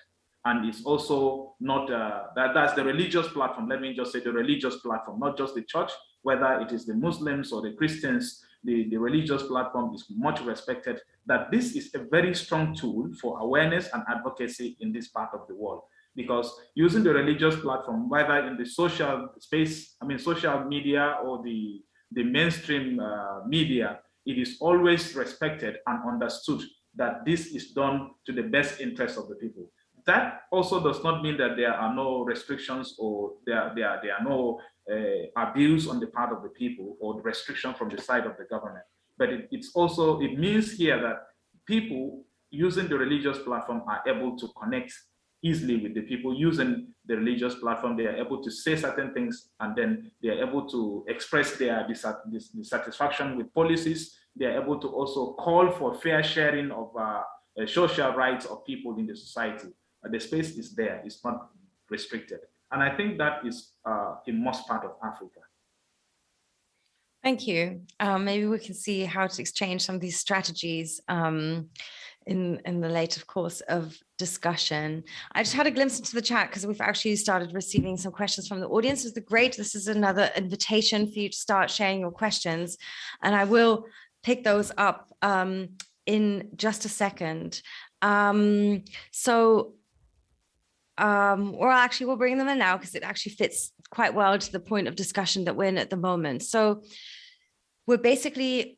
and it's also not, that's the religious platform. Let me just say the religious platform, not just the church, whether it is the Muslims or the Christians, the religious platform is much respected, that this is a very strong tool for awareness and advocacy in this part of the world. Because using the religious platform, whether in the social space, I mean, social media or the mainstream media, it is always respected and understood that this is done to the best interest of the people. That also does not mean that there are no restrictions or there are no abuse on the part of the people or restriction from the side of the government. But it means here that people using the religious platform are able to connect easily with the people using the religious platform. They are able to say certain things, and then they are able to express their dissatisfaction with policies. They are able to also call for fair sharing of social rights of people in the society. The space is there, it's not restricted. And I think that is in most part of Africa. Thank you. Maybe we can see how to exchange some of these strategies in the later course of discussion. I just had a glimpse into the chat because we've actually started receiving some questions from the audience. This is great. This is another invitation for you to start sharing your questions, and I will pick those up in just a second. Or actually we'll bring them in now because it actually fits quite well to the point of discussion that we're in at the moment. So we're basically,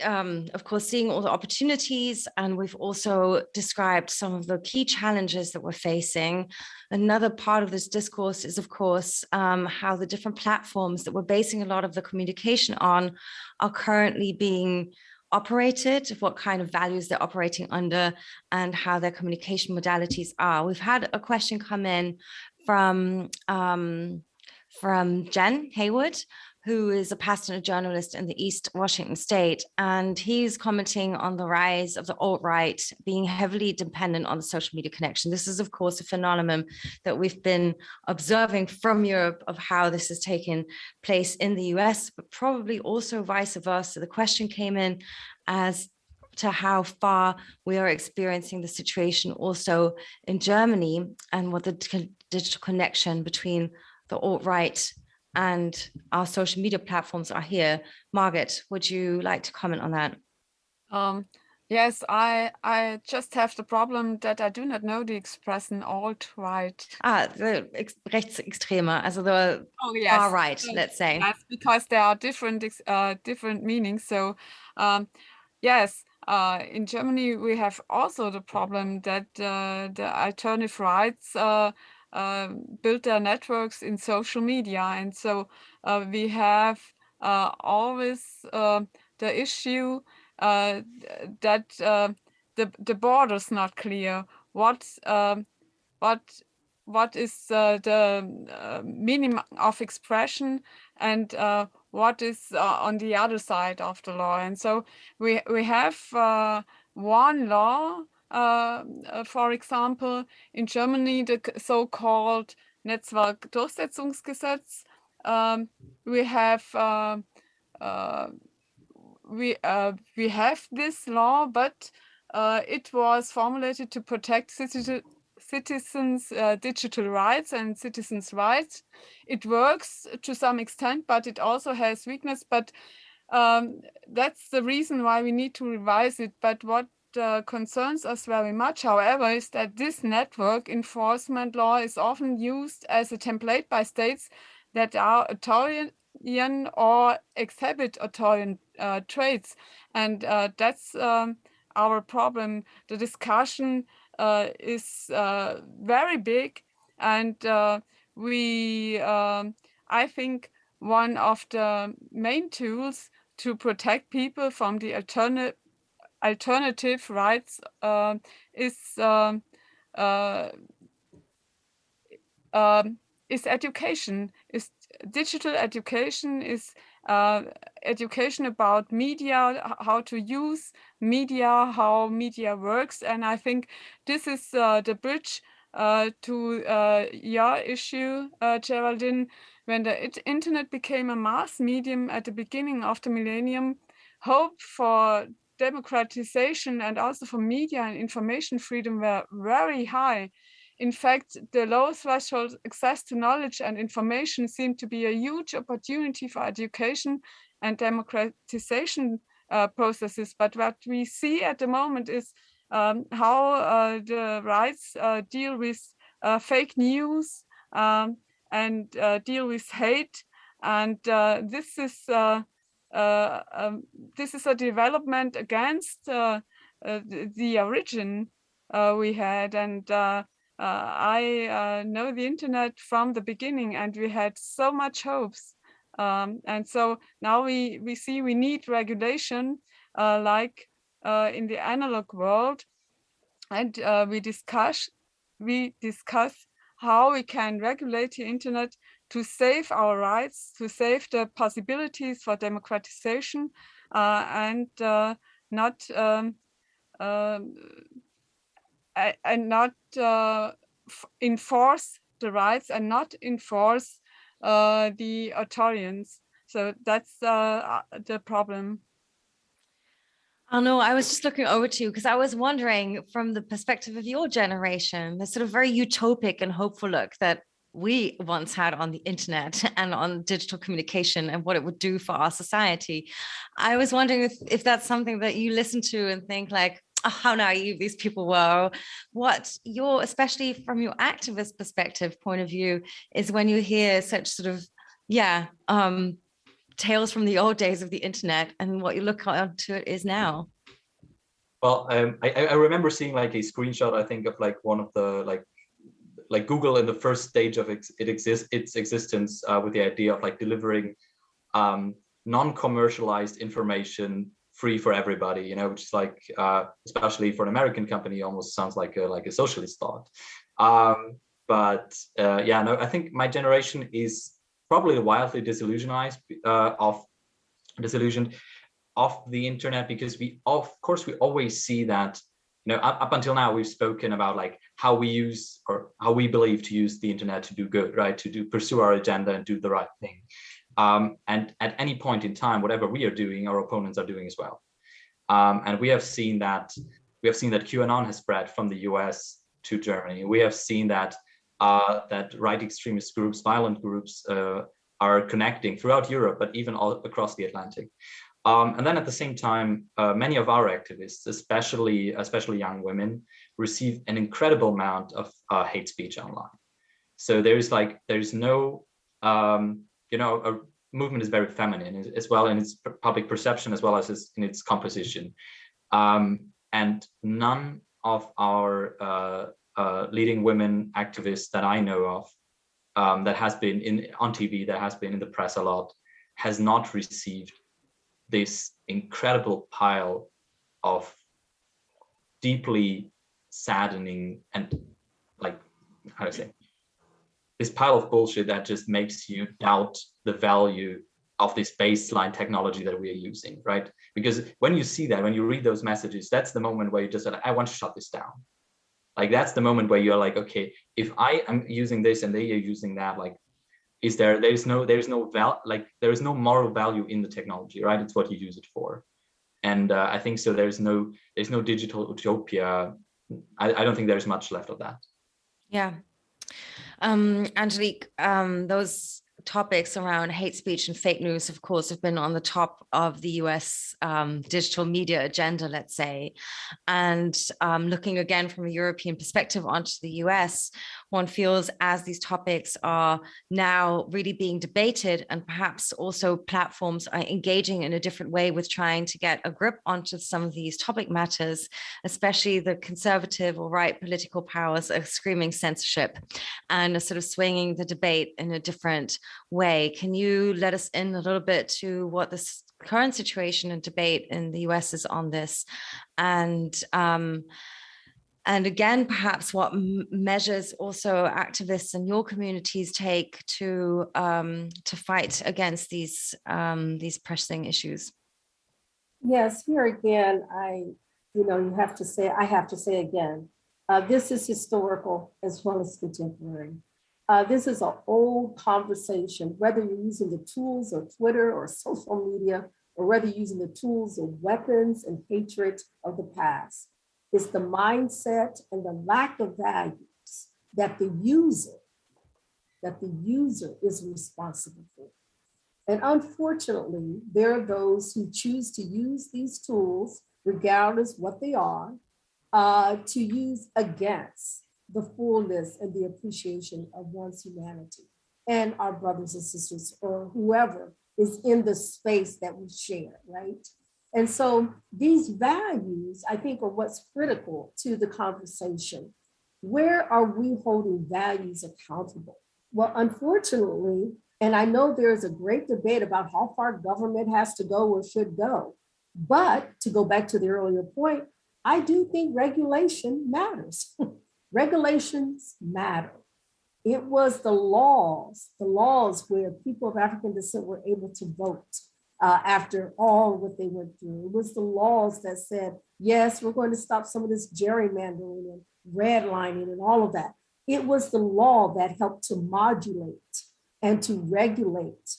of course, seeing all the opportunities, and we've also described some of the key challenges that we're facing. Another part of this discourse is, of course, how the different platforms that we're basing a lot of the communication on are currently being operated, what kind of values they're operating under, and how their communication modalities are. We've had a question come in from Jen Haywood, who is a pastor and a journalist in the East Washington state. And he's commenting on the rise of the alt-right being heavily dependent on the social media connection. This is, of course, a phenomenon that we've been observing from Europe of how this has taken place in the US, but probably also vice versa. The question came in as to how far we are experiencing the situation also in Germany, and what the digital connection between the alt-right and our social media platforms are here. Margaret, would you like to comment on that? Yes, I just have the problem that I do not know the expression alt-right. The Rechtsextreme, also the far right, let's say. Yes, because there are different meanings. So yes, in Germany we have also the problem that the alternative rights build their networks in social media, and so we have always the issue that the border's not clear. What is the meaning of expression, and what is on the other side of the law? And so we have one law. For example, in Germany, the so-called Netzwerkdurchsetzungsgesetz. We have this law, but it was formulated to protect citizens' digital rights and citizens' rights. It works to some extent, but it also has weakness. But that's the reason why we need to revise it. But what concerns us very much, however, is that this network enforcement law is often used as a template by states that are authoritarian or exhibit authoritarian traits. And that's our problem. The discussion is very big, and I think one of the main tools to protect people from the alternative rights is education, is digital education, is education about media, how to use media, how media works. And I think this is the bridge to your issue, Geraldine. When the internet became a mass medium at the beginning of the millennium, hope for democratization and also for media and information freedom were very high. In fact, the low threshold access to knowledge and information seemed to be a huge opportunity for education and democratization processes. But what we see at the moment is how the rights deal with fake news and deal with hate. And this is a development against the origin we had. And I know the internet from the beginning, and we had so much hopes. And so now we see we need regulation like in the analog world. And we discuss how we can regulate the internet to save our rights, to save the possibilities for democratization, and not enforce the rights and not enforce the authoritarians. So that's the problem. Arnold, I was just looking over to you because I was wondering, from the perspective of your generation, the sort of very utopic and hopeful look that we once had on the internet and on digital communication and what it would do for our society. I was wondering if that's something that you listen to and think like, oh, how naive these people were. What your, especially from your activist perspective point of view, is when you hear such sort of, tales from the old days of the internet and what you look onto it is now. Well, I remember seeing like a screenshot, I think, of like one of the like Google in the first stage of its existence with the idea of like delivering non-commercialized information free for everybody, you know, which is like, especially for an American company, almost sounds like a socialist thought. But I think my generation is probably wildly disillusioned of the internet, because we always see that, you know, up until now we've spoken about like how we use or how we believe to use the internet to do good, right, to pursue our agenda and do the right thing. And at any point in time, whatever we are doing, our opponents are doing as well. And we have seen that QAnon has spread from the US to Germany. We have seen that that right extremist groups, violent groups, are connecting throughout Europe, but even all across the Atlantic. And then at the same time, many of our activists, especially young women, receive an incredible amount of hate speech online. So there's no, a movement is very feminine as well in its public perception as well as in its composition. And none of our leading women activists that I know of, that has been on TV, that has been in the press a lot, has not received this incredible pile of deeply saddening and, like, how to say, this pile of bullshit that just makes you doubt the value of this baseline technology that we are using, right? Because when you see that, when you read those messages, that's the moment where you just like, I want to shut this down. Like, that's the moment where you're like, okay, if I am using this and they are using that, like, there is no moral value in the technology, right? It's what you use it for. And I think so. There's no digital utopia. I don't think there's much left of that. Yeah. Angelique, those topics around hate speech and fake news, of course, have been on the top of the US digital media agenda, let's say. And looking again from a European perspective onto the US, one feels as these topics are now really being debated, and perhaps also platforms are engaging in a different way with trying to get a grip onto some of these topic matters, especially the conservative or right political powers are screaming censorship and are sort of swinging the debate in a different way. Can you let us in a little bit to what this current situation and debate in the US is on this? And again, perhaps what measures also activists in your communities take to fight against these pressing issues? Yes, here again, I have to say again, this is historical as well as contemporary. This is an old conversation, whether you're using the tools of Twitter or social media, or whether you're using the tools of weapons and hatred of the past. It's the mindset and the lack of values that the user is responsible for. And unfortunately, there are those who choose to use these tools, regardless what they are, to use against the fullness and the appreciation of one's humanity and our brothers and sisters or whoever is in the space that we share, right? And so these values, I think, are what's critical to the conversation. Where are we holding values accountable? Well, unfortunately, and I know there's a great debate about how far government has to go or should go, but to go back to the earlier point, I do think regulation matters. Regulations matter. It was the laws where people of African descent were able to vote after all what they went through. It was the laws that said, yes, we're going to stop some of this gerrymandering and redlining and all of that. It was the law that helped to modulate and to regulate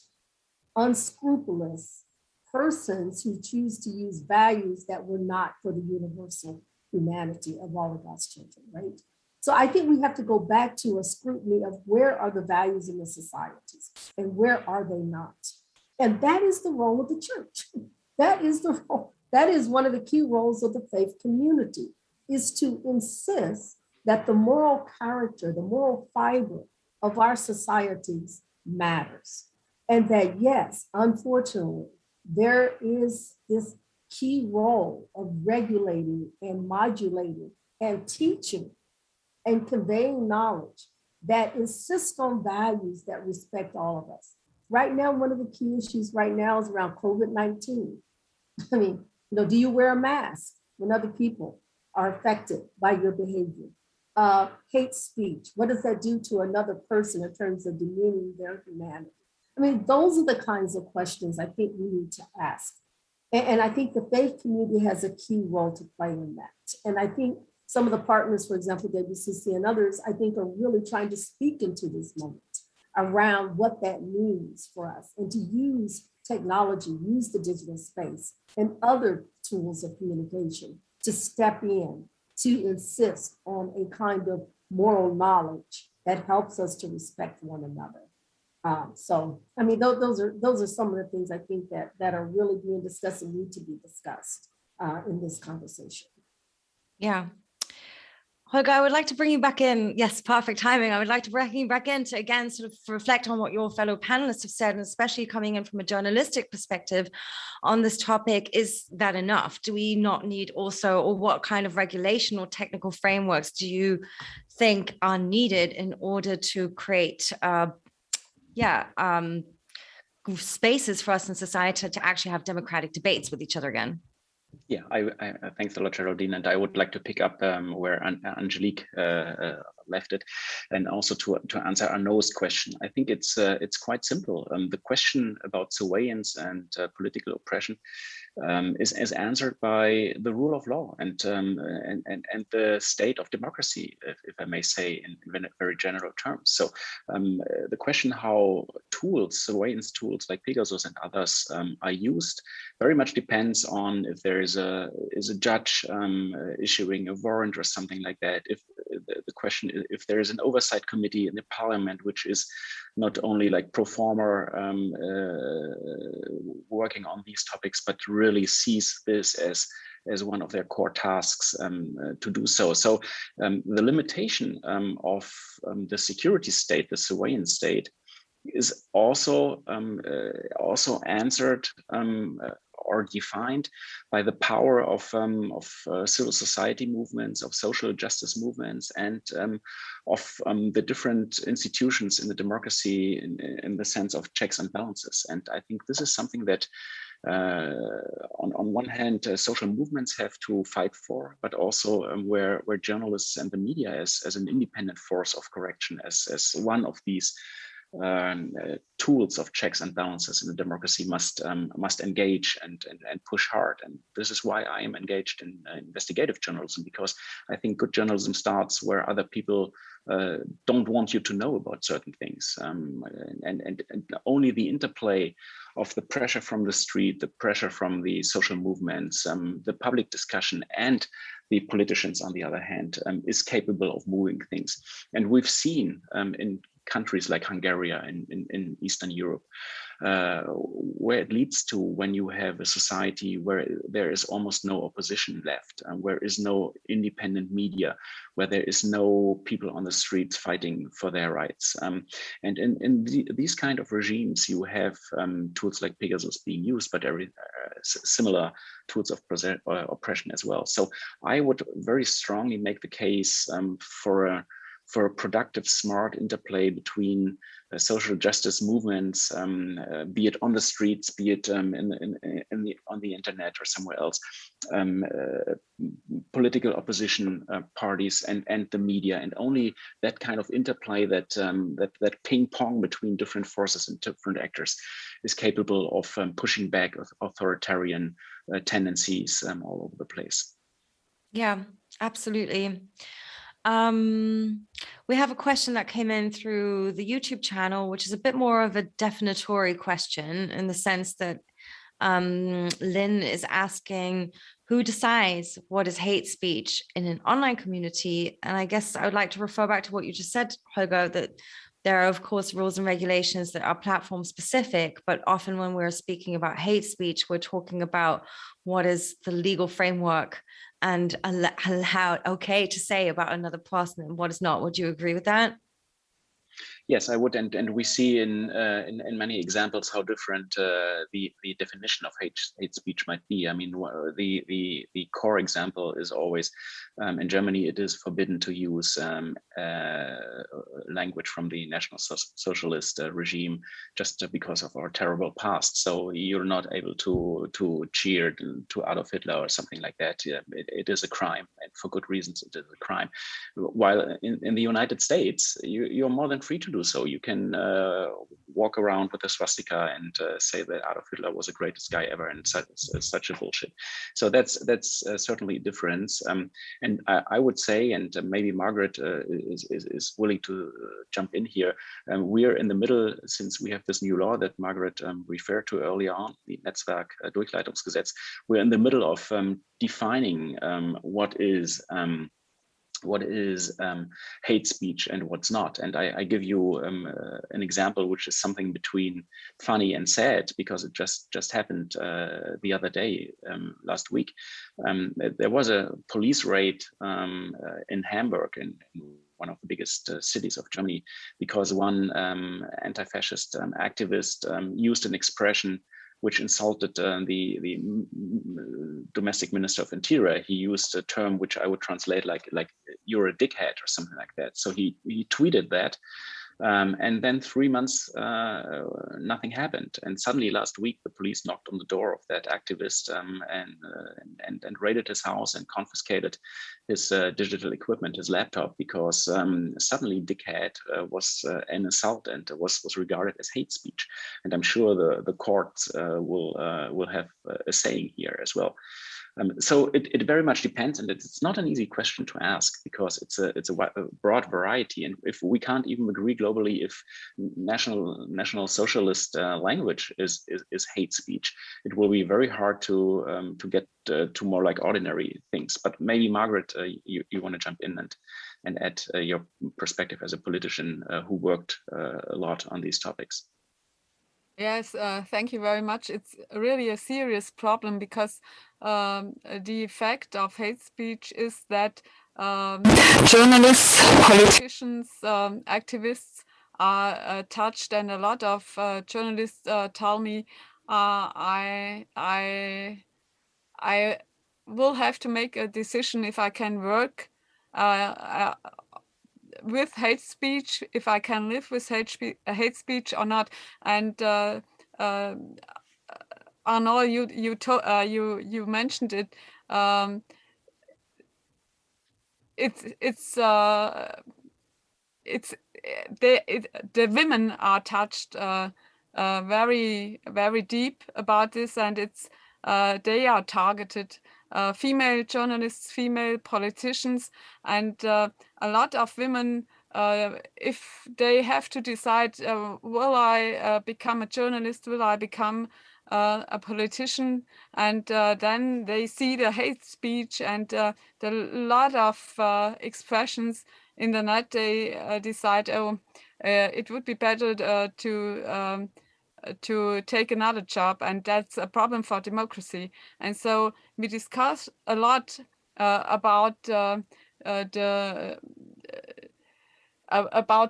unscrupulous persons who choose to use values that were not for the universal humanity of all of God's children, right? So I think we have to go back to a scrutiny of where are the values in the societies and where are they not? And that is the role of the church. That is the role. That is one of the key roles of the faith community, is to insist that the moral character, the moral fiber of our societies matters. And that, yes, unfortunately, there is this key role of regulating and modulating and teaching and conveying knowledge that insists on values that respect all of us. Right now, one of the key issues right now is around COVID-19. I mean, do you wear a mask when other people are affected by your behavior? Hate speech, what does that do to another person in terms of demeaning their humanity? I mean, those are the kinds of questions I think we need to ask. And I think the faith community has a key role to play in that. And I think some of the partners, for example, WCC and others, I think are really trying to speak into this moment around what that means for us and to use technology, use the digital space and other tools of communication to step in, to insist on a kind of moral knowledge that helps us to respect one another. So, I mean, those are some of the things I think that are really being discussed and need to be discussed in this conversation. Yeah. Holger, I would like to bring you back in. Yes, perfect timing. I would like to bring you back in to, again, sort of reflect on what your fellow panelists have said, and especially coming in from a journalistic perspective on this topic. Is that enough? Do we not need also, or what kind of regulation or technical frameworks do you think are needed in order to create spaces for us in society to actually have democratic debates with each other again? Yeah, thanks a lot, Geraldine, and I would like to pick up where Angelique left it, and also to answer Arnaud's question. I think it's quite simple. The question about surveillance and political oppression is answered by the rule of law and the state of democracy, if I may say, in very general terms. So the question how surveillance tools like Pegasus and others are used very much depends on if there is a judge issuing a warrant or something like that. If the question, if there is an oversight committee in the parliament, which is not only like pro forma working on these topics, but really sees this as one of their core tasks to do so. So the limitation of the security state, the surveillance state, is also answered or defined by the power of civil society movements, of social justice movements, and of the different institutions in the democracy in the sense of checks and balances. And I think this is something that on one hand, social movements have to fight for, but also where journalists and the media as an independent force of correction, as one of these tools of checks and balances in the democracy must engage and push hard. And this is why I am engaged in investigative journalism, because I think good journalism starts where other people don't want you to know about certain things, and only the interplay of the pressure from the street, the pressure from the social movements, the public discussion, and the politicians on the other hand is capable of moving things. And we've seen in countries like Hungary in Eastern Europe, where it leads to when you have a society where there is almost no opposition left, where is no independent media, where there is no people on the streets fighting for their rights. And in these kind of regimes, you have tools like Pegasus being used, but similar tools of oppression as well. So I would very strongly make the case for a productive, smart interplay between social justice movements, be it on the streets, be it on the internet or somewhere else, political opposition parties and the media, and only that kind of interplay, that ping pong between different forces and different actors is capable of pushing back authoritarian tendencies all over the place. Yeah, absolutely. We have a question that came in through the YouTube channel, which is a bit more of a definitory question in the sense that Lynn is asking, who decides what is hate speech in an online community? And I guess I would like to refer back to what you just said, Holger, that there are, of course, rules and regulations that are platform specific, but often when we're speaking about hate speech, we're talking about what is the legal framework and how okay to say about another person and what is not. Would you agree with that? Yes, I would, and we see in many examples how different the definition of hate speech might be. I mean, the core example is always in Germany. It is forbidden to use language from the National Socialist regime just because of our terrible past. So you're not able to cheer to Adolf Hitler or something like that. It is a crime, and for good reasons it is a crime. While in the United States, you're more than free to do so. You can walk around with a swastika and say that Adolf Hitler was the greatest guy ever, and such a bullshit. So that's certainly a difference. And I would say, and maybe Margaret is willing to jump in here. We are in the middle, since we have this new law that Margaret referred to earlier on, the Netzwerk-Durchleitungsgesetz. We're in the middle of defining what is hate speech and what's not. And I give you an example, which is something between funny and sad, because it just happened the other day, last week. There was a police raid in Hamburg, in one of the biggest cities of Germany, because one anti-fascist activist used an expression which insulted the domestic minister of interior. He used a term which I would translate like "you're a dickhead" or something like that. So he tweeted that, And then 3 months, nothing happened. And suddenly last week, the police knocked on the door of that activist and raided his house and confiscated his digital equipment, his laptop, because suddenly Dickhead was an assault and was regarded as hate speech. And I'm sure the courts will have a saying here as well. So it very much depends, and it's not an easy question to ask, because it's a broad variety, and if we can't even agree globally if national socialist language is hate speech, it will be very hard to get to more like ordinary things. But maybe Margaret, you want to jump in and add your perspective as a politician who worked a lot on these topics. Yes, thank you very much. It's really a serious problem, because the effect of hate speech is that journalists, politicians, activists are touched, and a lot of journalists tell me I will have to make a decision if I can work with hate speech, if I can live with hate speech or not. And Arnold, you mentioned it. The women are touched very, very deep about this, and they are targeted. Female journalists, female politicians, and a lot of women, if they have to decide, will I become a journalist, will I become a politician, and then they see the hate speech and the lot of expressions in the net, they decide, oh, it would be better to take another job, and that's a problem for democracy. And so we discuss a lot about the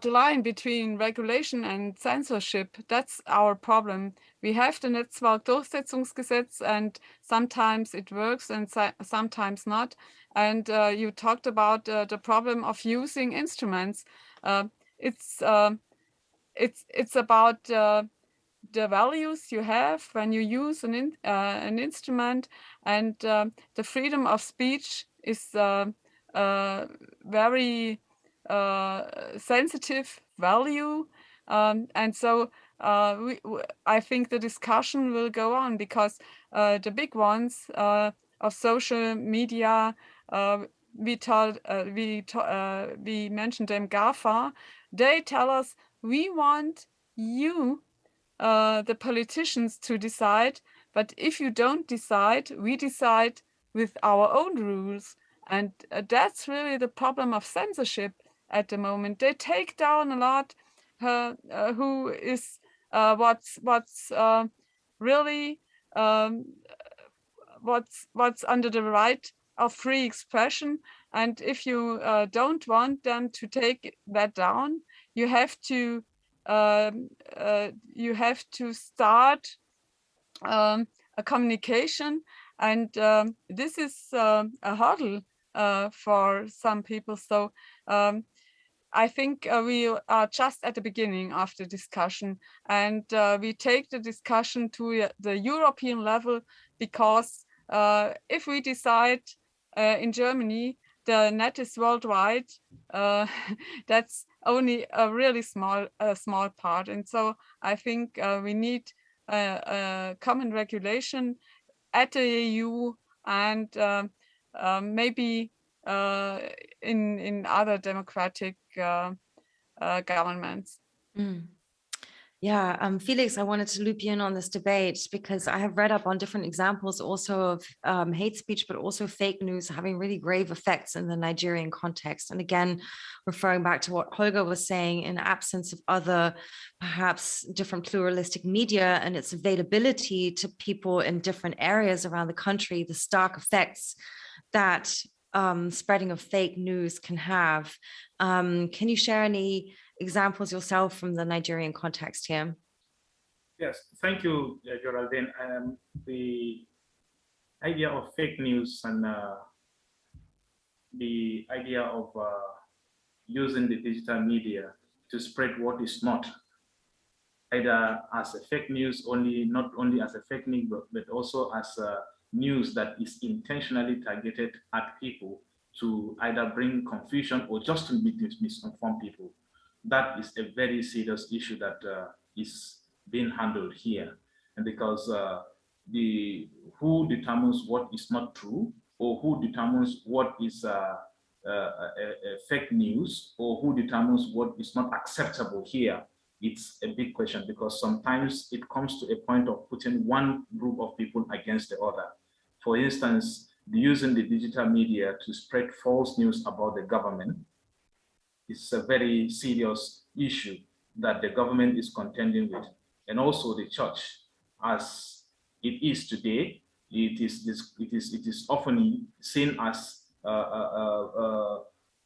line between regulation and censorship. That's our problem. We have the Netzwerkdurchsetzungsgesetz, and sometimes it works and sometimes not. And you talked about the problem of using instruments. It's about the values you have when you use an instrument, and the freedom of speech is very sensitive value, and so I think the discussion will go on, because the big ones of social media, we mentioned them, GAFA, they tell us, we want you, the politicians, to decide, but if you don't decide, we decide with our own rules. And that's really the problem of censorship at the moment. They take down a lot who is what's really what's under the right of free expression. And if you don't want them to take that down, you have to start a communication, and this is a hurdle for some people. So I think we are just at the beginning of the discussion, and we take the discussion to the European level, because if we decide in Germany the net is worldwide, that's only a really small part. And so I think we need a common regulation at the EU, and maybe in other democratic governments. Mm. Yeah, Felix, I wanted to loop you in on this debate, because I have read up on different examples also of hate speech, but also fake news having really grave effects in the Nigerian context. And again, referring back to what Holger was saying, in absence of other, perhaps different pluralistic media and its availability to people in different areas around the country, the stark effects that spreading of fake news can have. Can you share any examples yourself from the Nigerian context here? Yes, thank you, Geraldine. The idea of fake news and the idea of using the digital media to spread what is not, either as a fake news only, not only as a fake news, but also as a news that is intentionally targeted at people to either bring confusion or just to misinform people. That is a very serious issue that is being handled here. And because who determines what is not true, or who determines what is fake news, or who determines what is not acceptable here, it's a big question, because sometimes it comes to a point of putting one group of people against the other. For instance, using the digital media to spread false news about the government is a very serious issue that the government is contending with. And also the church, as it is today, it is often seen as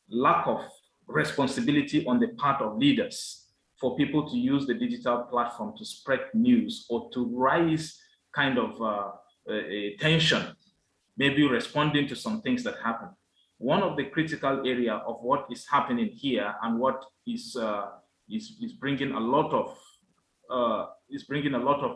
lack of responsibility on the part of leaders for people to use the digital platform to spread news or to raise kind of a tension, maybe responding to some things that happen. One of the critical area of what is happening here and what is bringing a lot of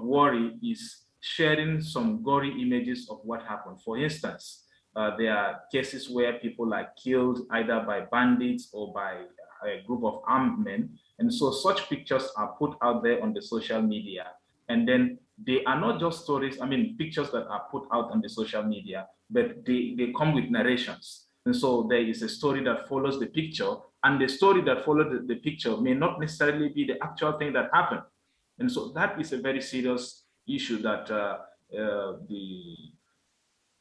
worry is sharing some gory images of what happened. For instance, there are cases where people are killed either by bandits or by a group of armed men. And so such pictures are put out there on the social media. And then they are not just stories, pictures that are put out on the social media, but they come with narrations. And so there is a story that follows the picture, and the story that followed the picture may not necessarily be the actual thing that happened. And so that is a very serious issue that the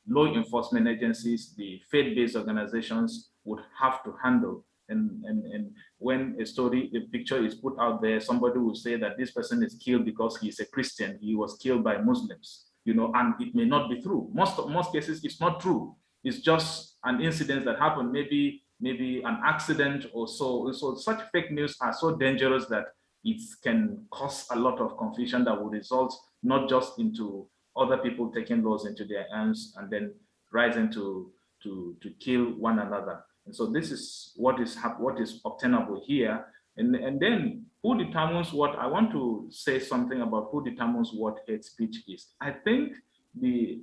law enforcement agencies, the faith-based organizations would have to handle. And when a picture is put out there, somebody will say that this person is killed because he is a Christian, he was killed by Muslims, and it may not be true. Most cases, it's not true. It's just an incident that happened, maybe an accident or so. So such fake news are so dangerous that it can cause a lot of confusion that will result not just into other people taking laws into their hands and then rising to kill one another. And so this is what is obtainable here. And then who determines what? I want to say something about who determines what hate speech is. I think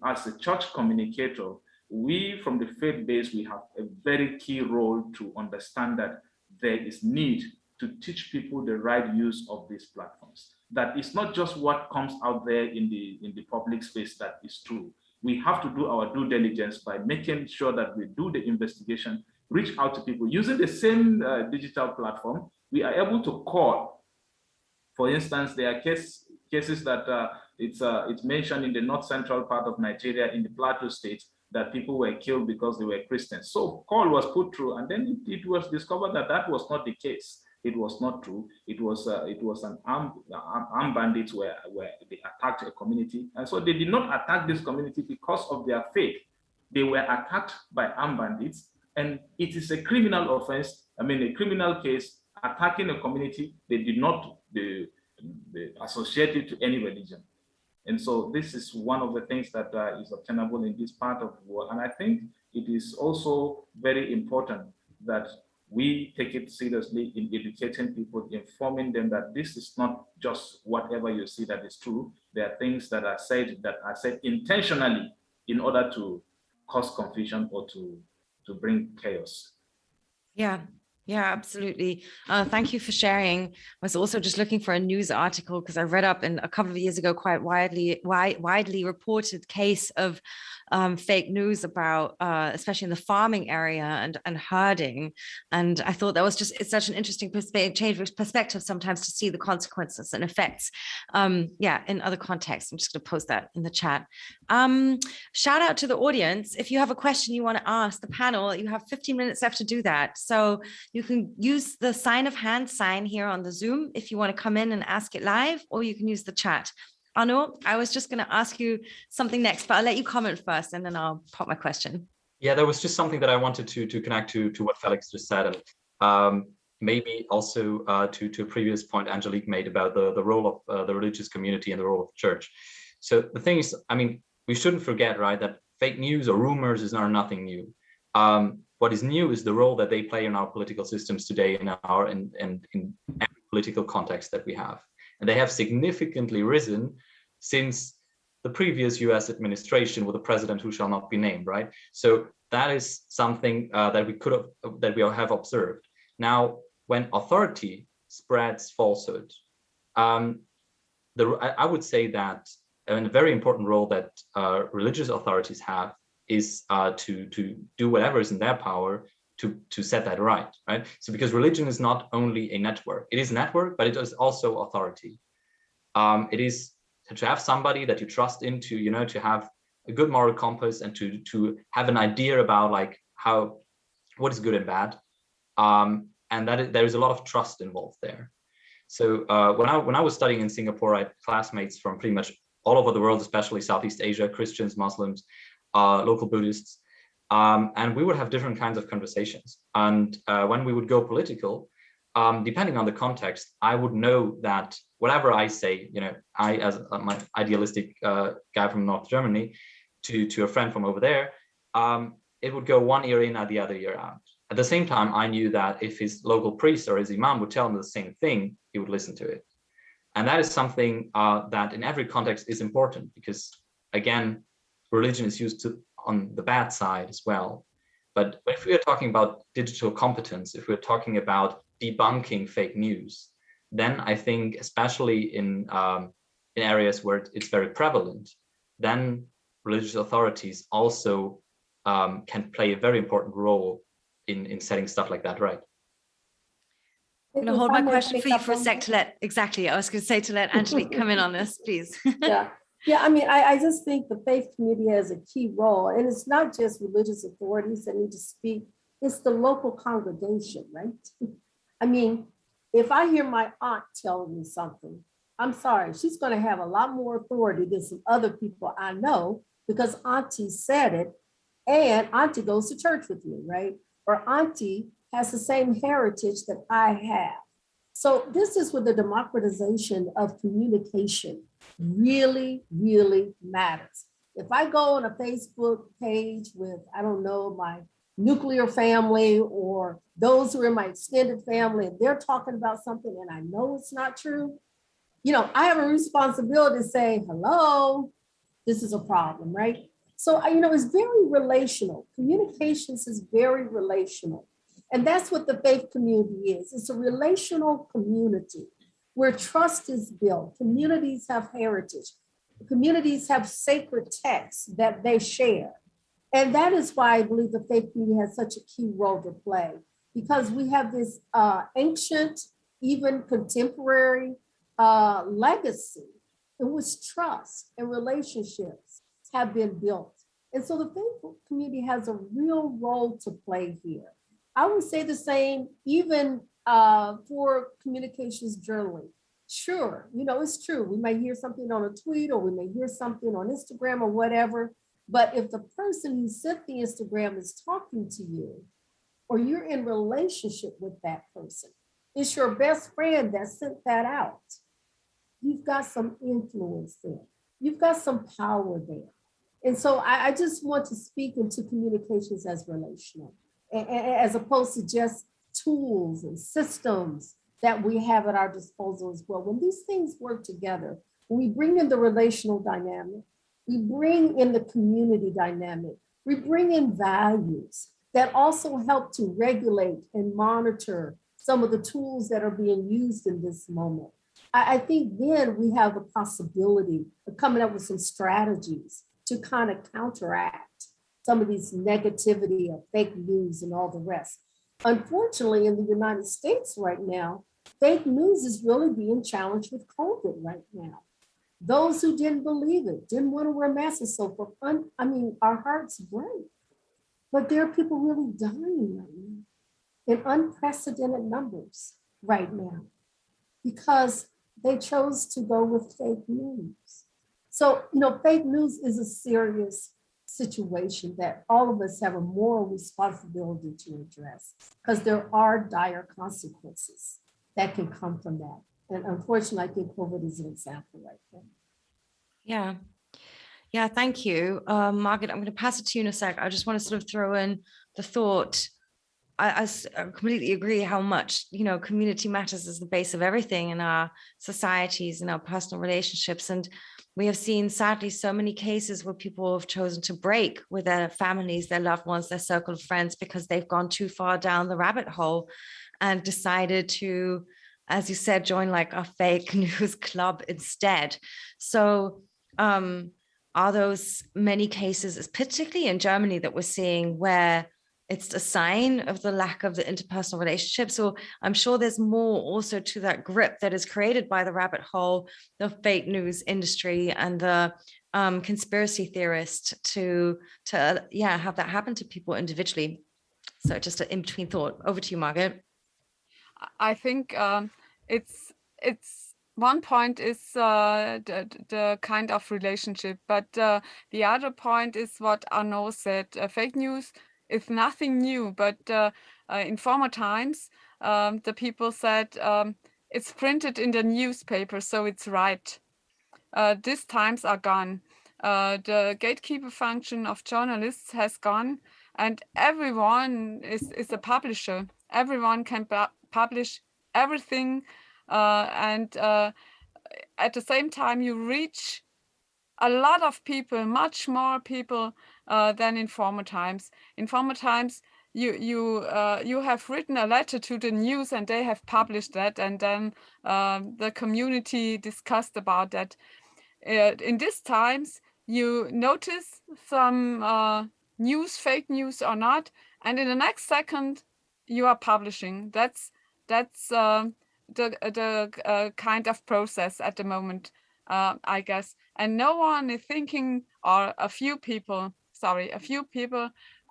as a church communicator, we from the faith base, we have a very key role to understand that there is need to teach people the right use of these platforms. That it's not just what comes out there in the public space that is true. We have to do our due diligence by making sure that we do the investigation, reach out to people. Using the same digital platform, we are able to call. For instance, there are cases that it's mentioned in the north central part of Nigeria, in the Plateau State, that people were killed because they were Christians. So call was put through, and then it was discovered that that was not the case. It was not true. It was an armed bandits where they attacked a community, and so they did not attack this community because of their faith. They were attacked by armed bandits, and it is a criminal offense. A criminal case, attacking a community. They did not associate it to any religion. And so this is one of the things that is obtainable in this part of the world. And I think it is also very important that we take it seriously in educating people, informing them that this is not just whatever you see that is true. There are things that are said intentionally in order to cause confusion or to bring chaos. Yeah, absolutely. Thank you for sharing. I was also just looking for a news article because I read up in a couple of years ago quite widely reported case of fake news about, especially in the farming area and herding. And I thought that was it's such an interesting change of perspective sometimes to see the consequences and effects. In other contexts. I'm just going to post that in the chat. Shout out to the audience. If you have a question you want to ask the panel, you have 15 minutes left to do that. So you can use the sign of hand sign here on the Zoom if you want to come in and ask it live, or you can use the chat. Arno, I was just going to ask you something next, but I'll let you comment first and then I'll pop my question. Yeah, there was just something that I wanted to connect to what Felix just said, and maybe also to a previous point Angelique made about the role of the religious community and the role of the church. So the thing is, we shouldn't forget, right, that fake news or rumors is nothing new. What is new is the role that they play in our political systems today, in political context that we have. And they have significantly risen since the previous US administration with a president who shall not be named, right? So that is something that we have observed. Now, when authority spreads falsehood, I would say that a very important role that religious authorities have is to do whatever is in their power to set that right? So because religion is not only a network, it is a network, but it is also authority. It is to have somebody that you trust into, to have a good moral compass and to have an idea about like what is good and bad. And that there is a lot of trust involved there. So when I was studying in Singapore, I had classmates from pretty much all over the world, especially Southeast Asia, Christians, Muslims, local Buddhists, and we would have different kinds of conversations. And when we would go political, depending on the context, I would know that whatever I say, I as my idealistic guy from North Germany to a friend from over there, it would go one ear in and the other ear out. At the same time, I knew that if his local priest or his imam would tell him the same thing, he would listen to it. And that is something that in every context is important because, again, religion is used on the bad side as well. But if we are talking about digital competence, if we're talking about debunking fake news, then I think, especially in areas where it's very prevalent, then religious authorities also can play a very important role in setting stuff like that right. I'm going to hold my question for you for a sec to let Angelique come in on this, please. Yeah, I mean, I just think the faith community has a key role, and it's not just religious authorities that need to speak, it's the local congregation, right? I mean, if I hear my aunt telling me something, I'm sorry, she's going to have a lot more authority than some other people I know because auntie said it, and auntie goes to church with me, right? Or auntie has the same heritage that I have. So this is where the democratization of communication really, really matters. If I go on a Facebook page with, I don't know, my nuclear family or those who are in my extended family, and they're talking about something and I know it's not true, I have a responsibility to say, hello, this is a problem, right? So, it's very relational. Communications is very relational. And that's what the faith community is. It's a relational community where trust is built. Communities have heritage. Communities have sacred texts that they share. And that is why I believe the faith community has such a key role to play, because we have this ancient, even contemporary legacy in which trust and relationships have been built. And so the faith community has a real role to play here. I would say the same even for communications journaling. Sure, it's true. We may hear something on a tweet or we may hear something on Instagram or whatever. But if the person who sent the Instagram is talking to you or you're in relationship with that person, it's your best friend that sent that out, you've got some influence there. You've got some power there. And so I just want to speak into communications as relational, as opposed to just tools and systems that we have at our disposal as well. When these things work together, when we bring in the relational dynamic, we bring in the community dynamic, we bring in values that also help to regulate and monitor some of the tools that are being used in this moment. I think then we have the possibility of coming up with some strategies to kind of counteract some of these negativity of fake news and all the rest. Unfortunately, in the United States right now, fake news is really being challenged with COVID right now. Those who didn't believe it, didn't want to wear masks and so forth. Our hearts break. But there are people really dying right now in unprecedented numbers right now because they chose to go with fake news. So, fake news is a serious situation that all of us have a moral responsibility to address because there are dire consequences that can come from that. And unfortunately, I think COVID is an example right there. Yeah, thank you. Margaret, I'm going to pass it to you in a sec. I just want to sort of throw in the thought I completely agree how much, community matters as the base of everything in our societies and our personal relationships. And we have seen, sadly, so many cases where people have chosen to break with their families, their loved ones, their circle of friends, because they've gone too far down the rabbit hole and decided to, as you said, join like a fake news club instead. So are those many cases, particularly in Germany, that we're seeing where it's a sign of the lack of the interpersonal relationships? Or I'm sure there's more also to that grip that is created by the rabbit hole, the fake news industry, and the conspiracy theorist to have that happen to people individually. So just an in-between thought. Over to you, Margaret. I think it's one point is the kind of relationship, but the other point is what Arnaud said. Fake news is nothing new, but in former times, the people said it's printed in the newspaper, so it's right. These times are gone. The gatekeeper function of journalists has gone, and everyone is a publisher. Everyone can publish everything, and at the same time, you reach a lot of people, much more people than in former times. In former times, you have written a letter to the news and they have published that, and then the community discussed about that. In these times, you notice some news, fake news or not, and in the next second, you are publishing. That's the kind of process at the moment, I guess. And no one is thinking, or a few people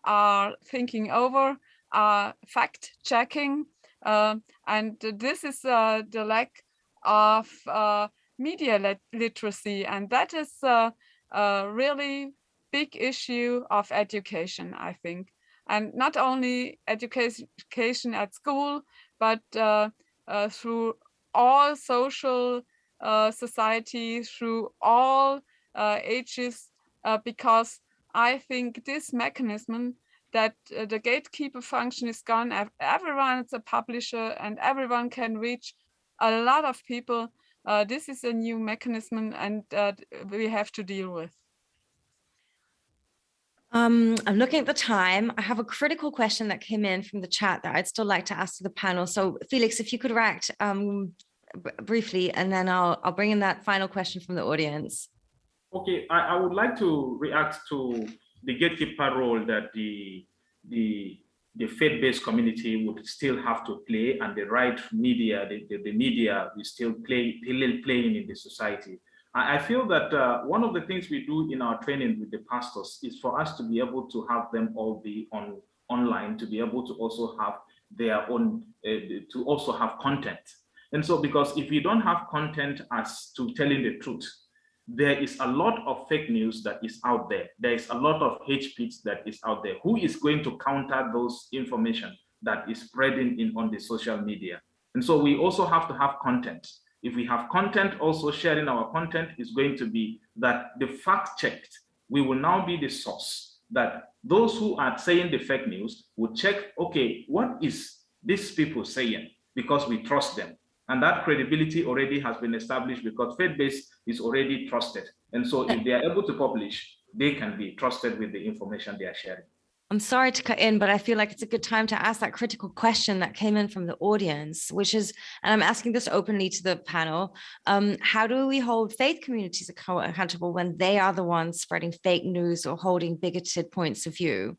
are thinking over, fact checking, and this is the lack of media literacy, and that is a really big issue of education, I think. And not only education at school, but through all social society, through all ages, because I think this mechanism that the gatekeeper function is gone, everyone is a publisher and everyone can reach a lot of people. This is a new mechanism, and we have to deal with. I'm looking at the time. I have a critical question that came in from the chat that I'd still like to ask to the panel. So Felix, if you could react briefly, and then I'll bring in that final question from the audience. Okay, I would like to react to the gatekeeper role that the faith-based community would still have to play, and the right media, the media will still playing in the society. I feel that one of the things we do in our training with the pastors is for us to be able to have them all be online, to be able to also have their own, to also have content. And so, because if you don't have content as to telling the truth, there is a lot of fake news that is out there. There is a lot of hate speech that is out there. Who is going to counter those information that is spreading on the social media? And so we also have to have content. If we have content, also sharing our content is going to be that the fact checked, we will now be the source, that those who are saying the fake news will check, okay, what is these people saying? Because we trust them. And that credibility already has been established because faith-based is already trusted. And so if they are able to publish, they can be trusted with the information they are sharing. I'm sorry to cut in, but I feel like it's a good time to ask that critical question that came in from the audience, which is, and I'm asking this openly to the panel, how do we hold faith communities accountable when they are the ones spreading fake news or holding bigoted points of view?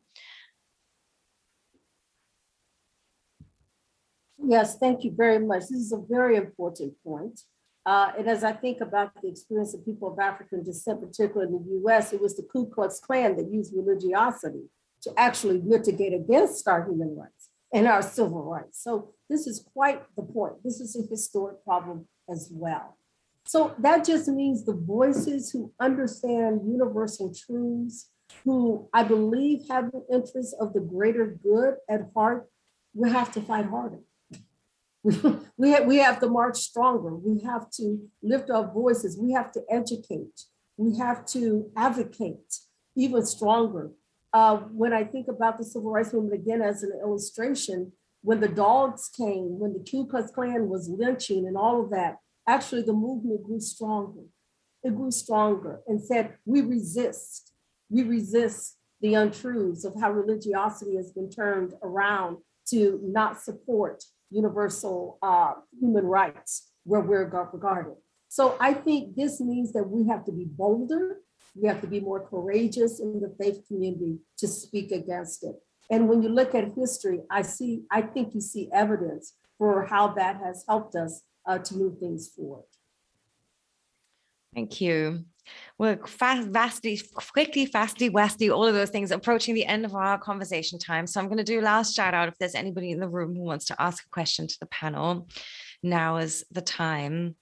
Yes, thank you very much. This is a very important point. And as I think about the experience of people of African descent, particularly in the US, it was the Ku Klux Klan that used religiosity to actually mitigate against our human rights and our civil rights. So this is quite the point. This is a historic problem as well. So that just means the voices who understand universal truths, who I believe have the interests of the greater good at heart, we have to fight harder. We have to march stronger. We have to lift our voices. We have to educate. We have to advocate even stronger When I think about the civil rights movement again as an illustration, when the dogs came, when the Ku Klux Klan was lynching and all of that, actually the movement grew stronger. It grew stronger and said, we resist the untruths of how religiosity has been turned around to not support universal human rights where we're regarded. So I think this means that we have to be bolder. We have to be more courageous in the faith community to speak against it. And when you look at history, I think you see evidence for how that has helped us to move things forward. Thank you. We're quickly, fastly, westly, all of those things approaching the end of our conversation time. So I'm going to do a last shout out if there's anybody in the room who wants to ask a question to the panel. Now is the time.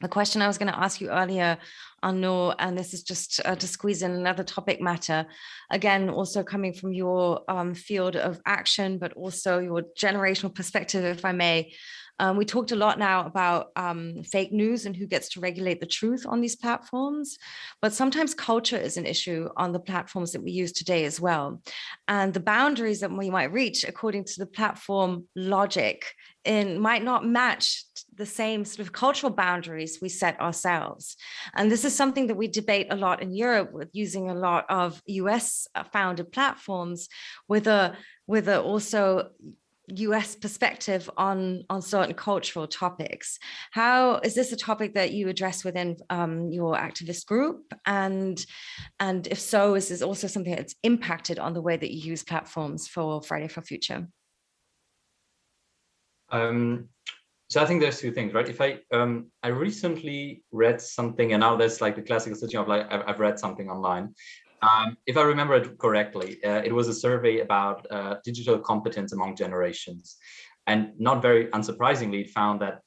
The question I was going to ask you earlier, Arnaud, and this is just to squeeze in another topic matter, again, also coming from your field of action, but also your generational perspective, if I may. We talked a lot now about fake news and who gets to regulate the truth on these platforms, but sometimes culture is an issue on the platforms that we use today as well. And the boundaries that we might reach according to the platform logic might not match the same sort of cultural boundaries we set ourselves. And this is something that we debate a lot in Europe with using a lot of US founded platforms with a also US perspective on certain cultural topics. How is this a topic that you address within your activist group? And if so, is this also something that's impacted on the way that you use platforms for Friday for Future? So I think there's two things, right? If I recently read something, and now that's like the classical situation of like I've read something online. If I remember it correctly, it was a survey about digital competence among generations. And not very unsurprisingly, it found that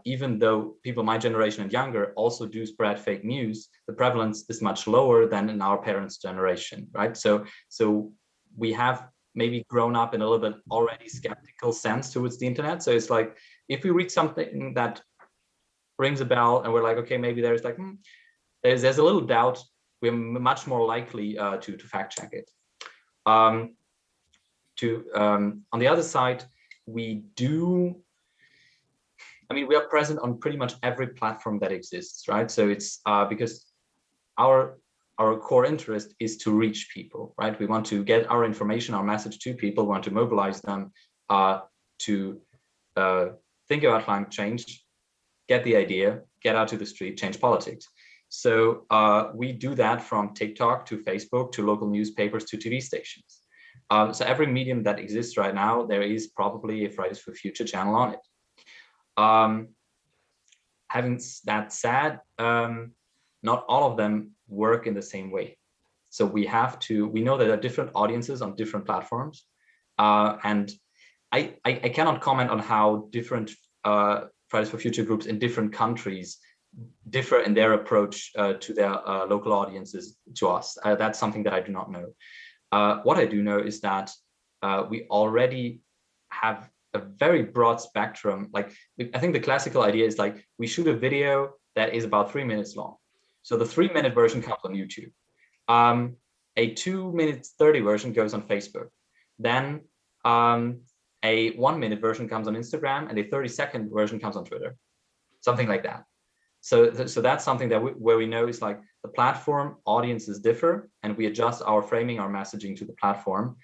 even though people my generation and younger also do spread fake news, the prevalence is much lower than in our parents' generation, right? So we have maybe grown up in a little bit already skeptical sense towards the internet. So it's like, if we read something that rings a bell and we're like, okay, maybe there's like, there's a little doubt, we're much more likely to fact check it. On the other side, we are present on pretty much every platform that exists, right? So it's because our core interest is to reach people, right? We want to get our information, our message to people, we want to mobilize them to think about climate change, get the idea, get out to the street, change politics. So we do that from TikTok to Facebook to local newspapers to TV stations. So every medium that exists right now, there is probably a Fridays for Future channel on it. Having that said, not all of them work in the same way. So we know that there are different audiences on different platforms. And I cannot comment on how different Fridays for Future groups in different countries differ in their approach to their local audiences to us. That's something that I do not know. What I do know is that we already have a very broad spectrum. Like, I think the classical idea is like, we shoot a video that is about 3 minutes long. So the 3-minute version comes on YouTube. A 2-minute 30 version goes on Facebook. Then a 1-minute version comes on Instagram, and a 30-second version comes on Twitter, something like that. So that's something that where we know is like the platform audiences differ, and we adjust our framing, our messaging to the platform.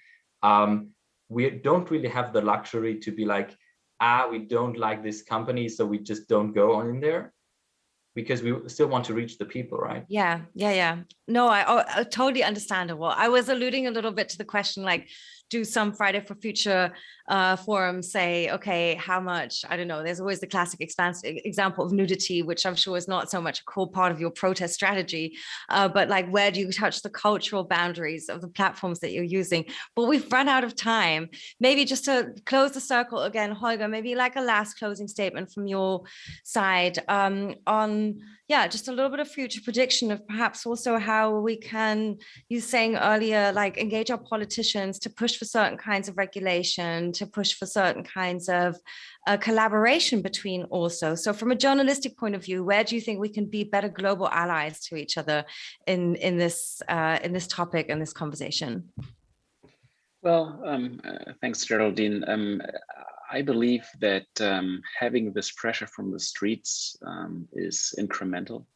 We don't really have the luxury to be like, we don't like this company, so we just don't go on in there, because we still want to reach the people, right? Yeah. No, I totally understandable. I was alluding a little bit to the question, like, do some Friday for Future forums say, okay, how much, I don't know, there's always the classic example of nudity, which I'm sure is not so much a core part of your protest strategy, but like, where do you touch the cultural boundaries of the platforms that you're using? But we've run out of time. Maybe just to close the circle again, Holger, maybe like a last closing statement from your side on, just a little bit of future prediction of perhaps also how we can, you saying earlier, like engage our politicians to push push for certain kinds of regulation, to push for certain kinds of collaboration between also. So from a journalistic point of view, where do you think we can be better global allies to each other in this topic and this conversation? Well, thanks, Geraldine. I believe that having this pressure from the streets is incremental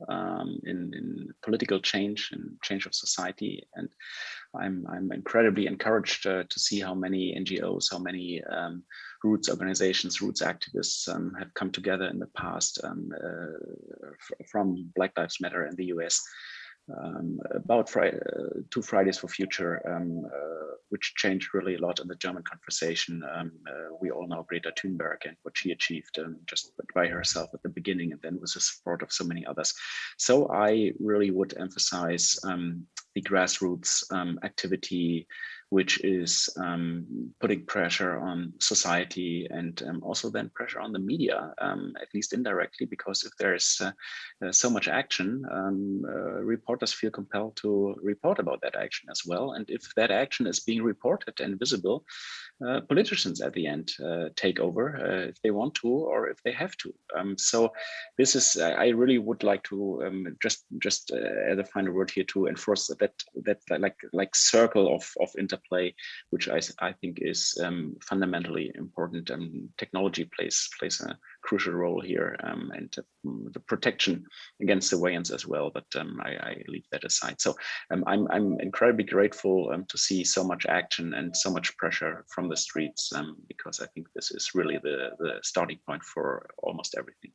in political change and change of society. And I'm incredibly encouraged to see how many NGOs, how many roots organizations, roots activists have come together in the past from Black Lives Matter in the US. About 2 Fridays for Future, which changed really a lot in the German conversation. We all know Greta Thunberg and what she achieved just by herself at the beginning, and then with the support of so many others. So I really would emphasize the grassroots activity, which is putting pressure on society and also then pressure on the media, at least indirectly, because if there is so much action, reporters feel compelled to report about that action as well. And if that action is being reported and visible, politicians at the end take over if they want to or if they have to. So this is, I really would like to just as a final word here to enforce that like circle of interplay, which I think is fundamentally important. Technology plays a crucial role here, and the protection against surveillance as well. But I leave that aside. So I'm incredibly grateful to see so much action and so much pressure from the streets, because I think this is really the starting point for almost everything.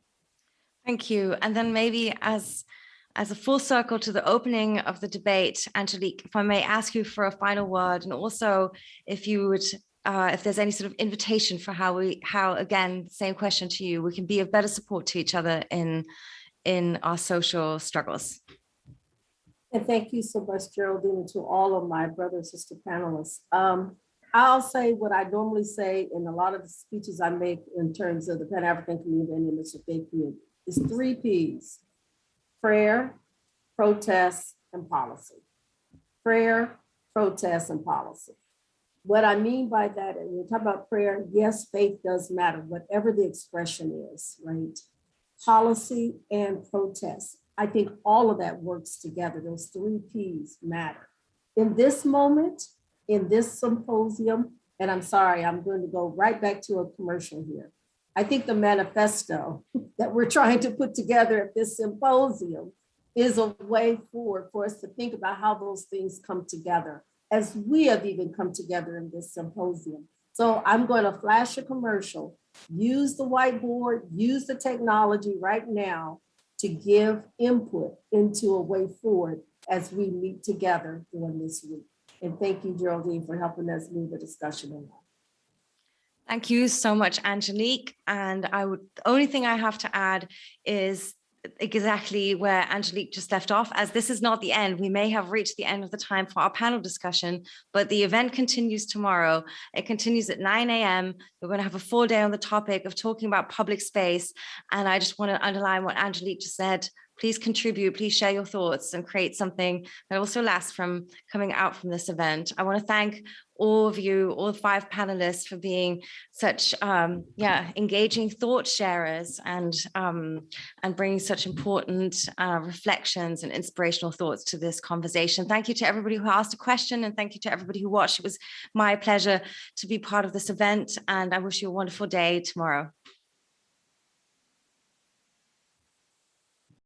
Thank you. And then maybe as a full circle to the opening of the debate, Angelique, if I may ask you for a final word, and also if you would, if there's any sort of invitation for how again, same question to you, we can be of better support to each other in our social struggles. And thank you so much, Geraldine, and to all of my brother and sister panelists. I'll say what I normally say in a lot of the speeches I make in terms of the Pan-African community and the Mission Faith community. It's 3 Ps: prayer, protest, and policy. Prayer, protest, and policy. What I mean by that, and we talk about prayer, yes, faith does matter, whatever the expression is, right? Policy and protest. I think all of that works together. Those 3 Ps matter. In this moment, in this symposium, and I'm sorry, I'm going to go right back to a commercial here. I think the manifesto that we're trying to put together at this symposium is a way forward for us to think about how those things come together, as we have even come together in this symposium. So I'm going to flash a commercial, use the whiteboard, use the technology right now to give input into a way forward as we meet together during this week. And thank you, Geraldine, for helping us move the discussion along. Thank you so much, Angelique. And the only thing I have to add is exactly where Angelique just left off, as this is not the end. We may have reached the end of the time for our panel discussion, but the event continues tomorrow. It continues at 9 a.m. We're going to have a full day on the topic of talking about public space. And I just want to underline what Angelique just said. Please contribute, please share your thoughts and create something that also lasts from coming out from this event. I want to thank all of you, all 5 panelists, for being such engaging thought sharers and bringing such important reflections and inspirational thoughts to this conversation. Thank you to everybody who asked a question, and thank you to everybody who watched. It was my pleasure to be part of this event, and I wish you a wonderful day tomorrow.